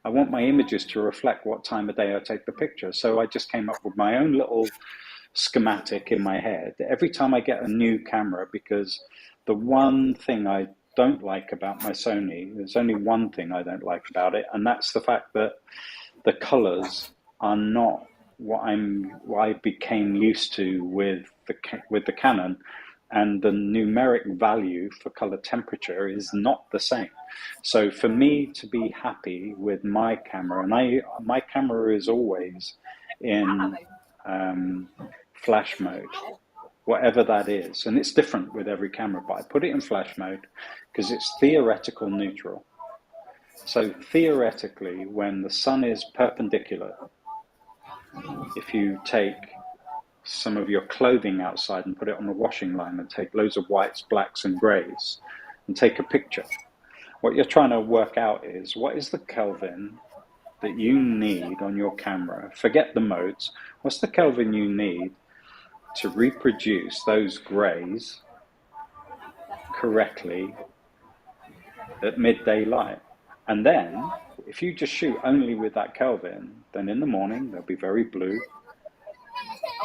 my images to reflect what time of day I take the picture. So I just came up with my own little schematic in my head every time I get a new camera, because the one thing I don't like about my Sony, there's only one thing I don't like about it, and that's the fact that the colors are not what I became used to with the Canon, and the numeric value for color temperature is not the same. So for me to be happy with my camera, and my camera is always in flash mode, whatever that is, and it's different with every camera, but I put it in flash mode because it's theoretical neutral. So theoretically, when the sun is perpendicular, if you take some of your clothing outside and put it on the washing line and take loads of whites, blacks and greys and take a picture, what you're trying to work out is what is the Kelvin that you need on your camera. Forget the modes. What's the Kelvin you need to reproduce those greys correctly at midday light? And then if you just shoot only with that Kelvin, then in the morning they'll be very blue,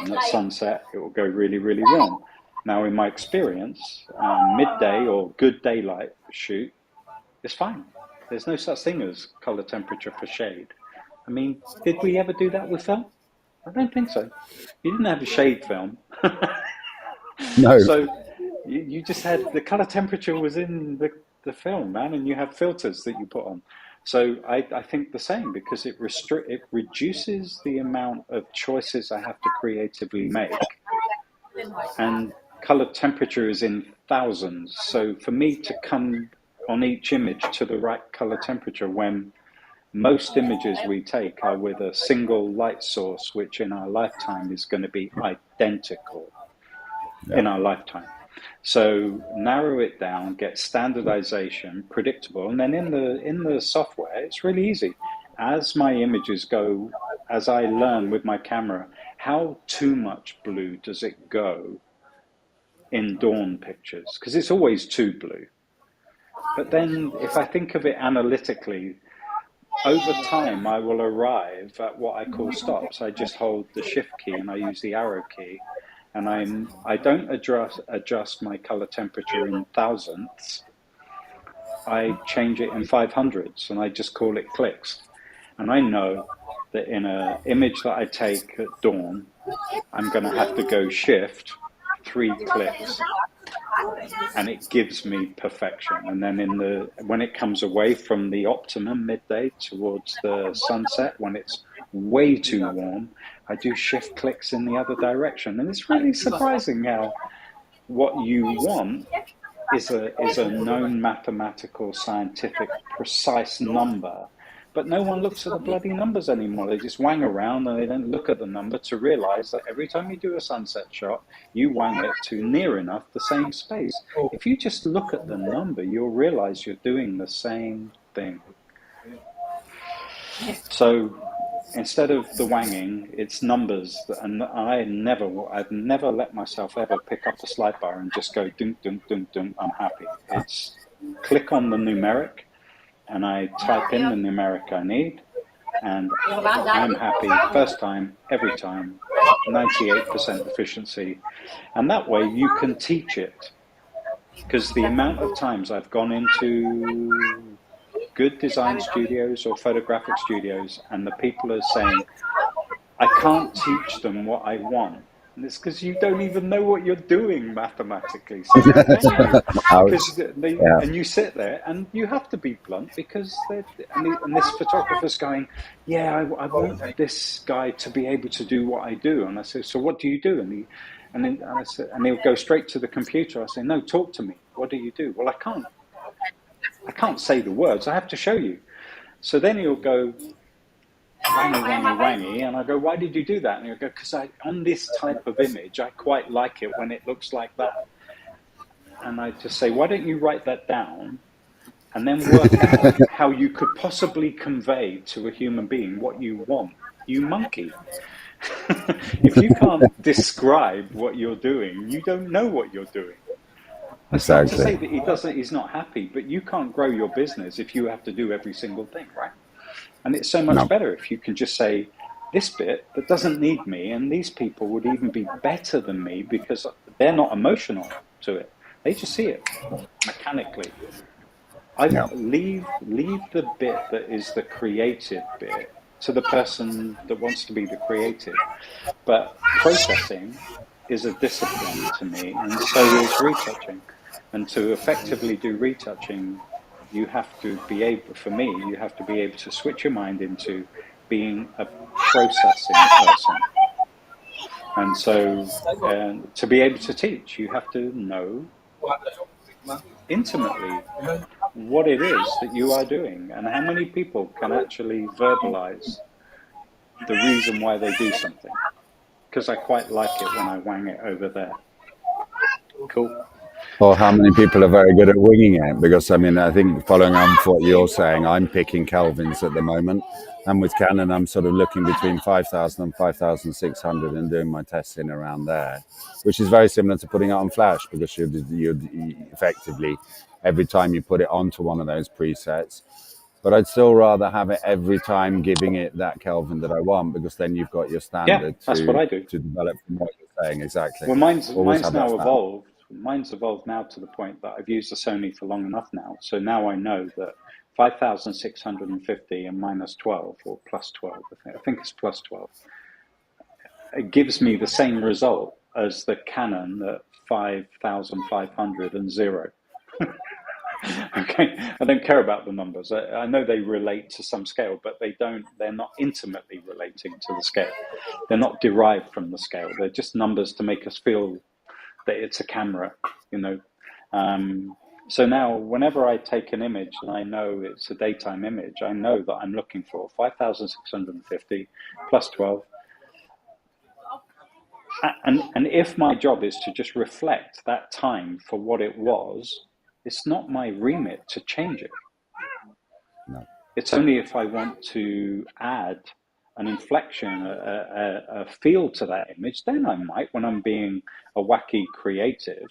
and at sunset it will go really, really warm. Now, in my experience, midday or good daylight shoot is fine. There's no such thing as color temperature for shade. I mean, did we ever do that with film? I don't think so. You didn't have a shade film. No. So you just had the color temperature was in the film, man, and you have filters that you put on. So I think the same because it reduces the amount of choices I have to creatively make, and color temperature is in thousands. So for me to come on each image to the right color temperature when most images we take are with a single light source, which in our lifetime is going to be identical in our lifetime. So narrow it down, get standardization, predictable, and then in the software, it's really easy. As my images go, as I learn with my camera, how too much blue does it go in dawn pictures? Because it's always too blue. But then if I think of it analytically, over time, I will arrive at what I call stops. I just hold the shift key and I use the arrow key, and I don't adjust my color temperature in thousandths. I change it in 500ths, and I just call it clicks. And I know that in an image that I take at dawn, I'm going to have to go shift 3 clicks, and it gives me perfection. And then when it comes away from the optimum midday towards the sunset, when it's way too warm, I do shift clicks in the other direction. And it's really surprising how what you want is a known mathematical, scientific, precise number. But no one looks at the bloody numbers anymore. They just wang around and they don't look at the number to realize that every time you do a sunset shot, you wang it to near enough the same space. If you just look at the number, you'll realize you're doing the same thing. So instead of the wanging, it's numbers. And I've never let myself ever pick up the slide bar and just go dunk, dunk, dunk, dunk, I'm happy. It's click on the numeric, and I type in the numeric I need, and I'm happy first time, every time, 98% efficiency. And that way you can teach it, because the amount of times I've gone into good design studios or photographic studios and the people are saying, I can't teach them what I want. And it's because you don't even know what you're doing mathematically. So how can you? Because and you sit there and you have to be blunt because and this photographer's going, yeah, I want this guy to be able to do what I do. And I say, so what do you do? And I said, and he'll go straight to the computer. I say, no, talk to me. What do you do? Well, I can't say the words. I have to show you. So then he'll go, wangy, wangy, wangy, and I go, why did you do that? And he'll go, because on this type of image, I quite like it when it looks like that. And I just say, why don't you write that down and then work out how you could possibly convey to a human being what you want, you monkey. If you can't describe what you're doing, you don't know what you're doing. That's not to say that he's not happy, but you can't grow your business if you have to do every single thing, right? And it's so much better if you can just say, this bit that doesn't need me, and these people would even be better than me because they're not emotional to it. They just see it mechanically. Leave the bit that is the creative bit to the person that wants to be the creative. But processing is a discipline to me, and so is retouching. And to effectively do retouching, you have to be able, for me, you have to be able to switch your mind into being a processing person. And so to be able to teach, you have to know intimately what it is that you are doing and how many people can actually verbalize the reason why they do something. Because I quite like it when I wang it over there. Cool. Or how many people are very good at winging it? Because I mean, I think following on what you're saying, I'm picking Kelvins at the moment, and with Canon, I'm sort of looking between 5,000 and 5,600 and doing my testing around there, which is very similar to putting it on flash because you'd effectively every time you put it onto one of those presets. But I'd still rather have it every time giving it that Kelvin that I want because then you've got your standard that's what I do. to develop from what you're saying exactly. Well, mine's Always mine's have that now stat. evolved. Mine's evolved now to the point that I've used the Sony for long enough now. So now I know that 5,650 and minus 12 or plus 12, I think it's plus 12. It gives me the same result as the Canon at 5,500 and zero. Okay, I don't care about the numbers. I know they relate to some scale, but they're not intimately relating to the scale. They're not derived from the scale. They're just numbers to make us feel that it's a camera, you know. So now whenever I take an image and I know it's a daytime image, I know that I'm looking for 5,650 plus 12. And if my job is to just reflect that time for what it was, it's not my remit to change it. No. It's only if I want to add an inflection, a feel to that image, then I might, when I'm being a wacky creative.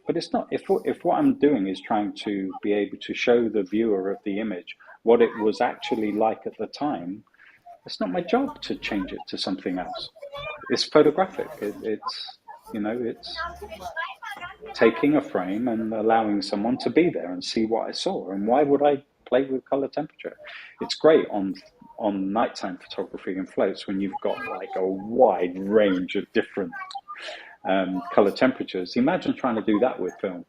But it's not, if what I'm doing is trying to be able to show the viewer of the image what it was actually like at the time, it's not my job to change it to something else. It's photographic. It's taking a frame and allowing someone to be there and see what I saw. And why would I play with color temperature? It's great on nighttime photography and floats when you've got like a wide range of different color temperatures. Imagine trying to do that with film.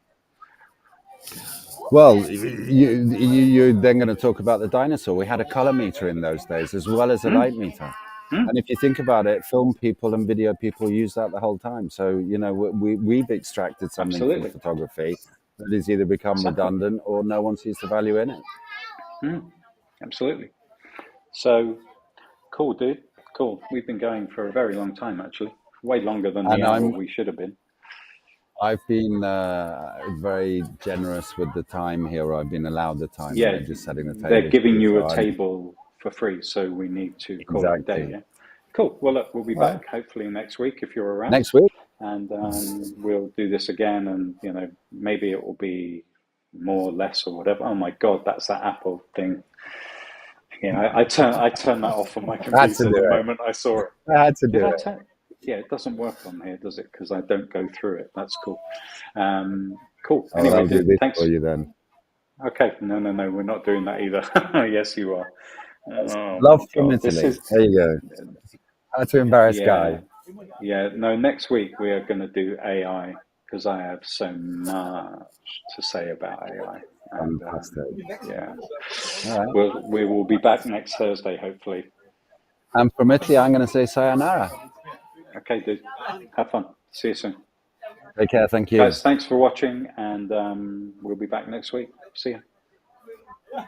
Well, you're then going to talk about the dinosaur. We had a color meter in those days as well as a light meter. And if you think about it, film people and video people use that the whole time. So, we've extracted something from Absolutely. photography that has either become Exactly. redundant or no one sees the value in it. Absolutely. So, cool, dude. Cool. We've been going for a very long time, actually. Way longer than the And hour we should have been. I've been very generous with the time here. I've been allowed the time. Yeah, Just setting the table. they're giving you so a table for free, so we need to call it a day. Exactly. Yeah. Cool. Well, look, we'll be All right. back hopefully next week if you're around, Next week. and we'll do this again. And maybe it will be more, less, or whatever. Oh my God, that's that Apple thing. Yeah, I turned that off on my I had to computer do the it. moment I saw it. I had to Did do I it. turn? Yeah, it doesn't work on here, does it? Because I don't go through it. That's cool. Cool. Oh, Anyway, I'll do dude, this thanks. for you then. Okay. No, we're not doing that either. Yes, you are. Oh Love my from God, this Italy. is There you go. How to embarrass yeah, Guy. yeah. No, next week we are going to do AI because I have so much to say about AI, and Fantastic. yeah, All right. we will be back next Thursday, hopefully. And from Italy, I'm going to say sayonara. Okay, dude. Have fun. See you soon, Take care. Thank you. guys. Thanks for watching, and we'll be back next week. See ya.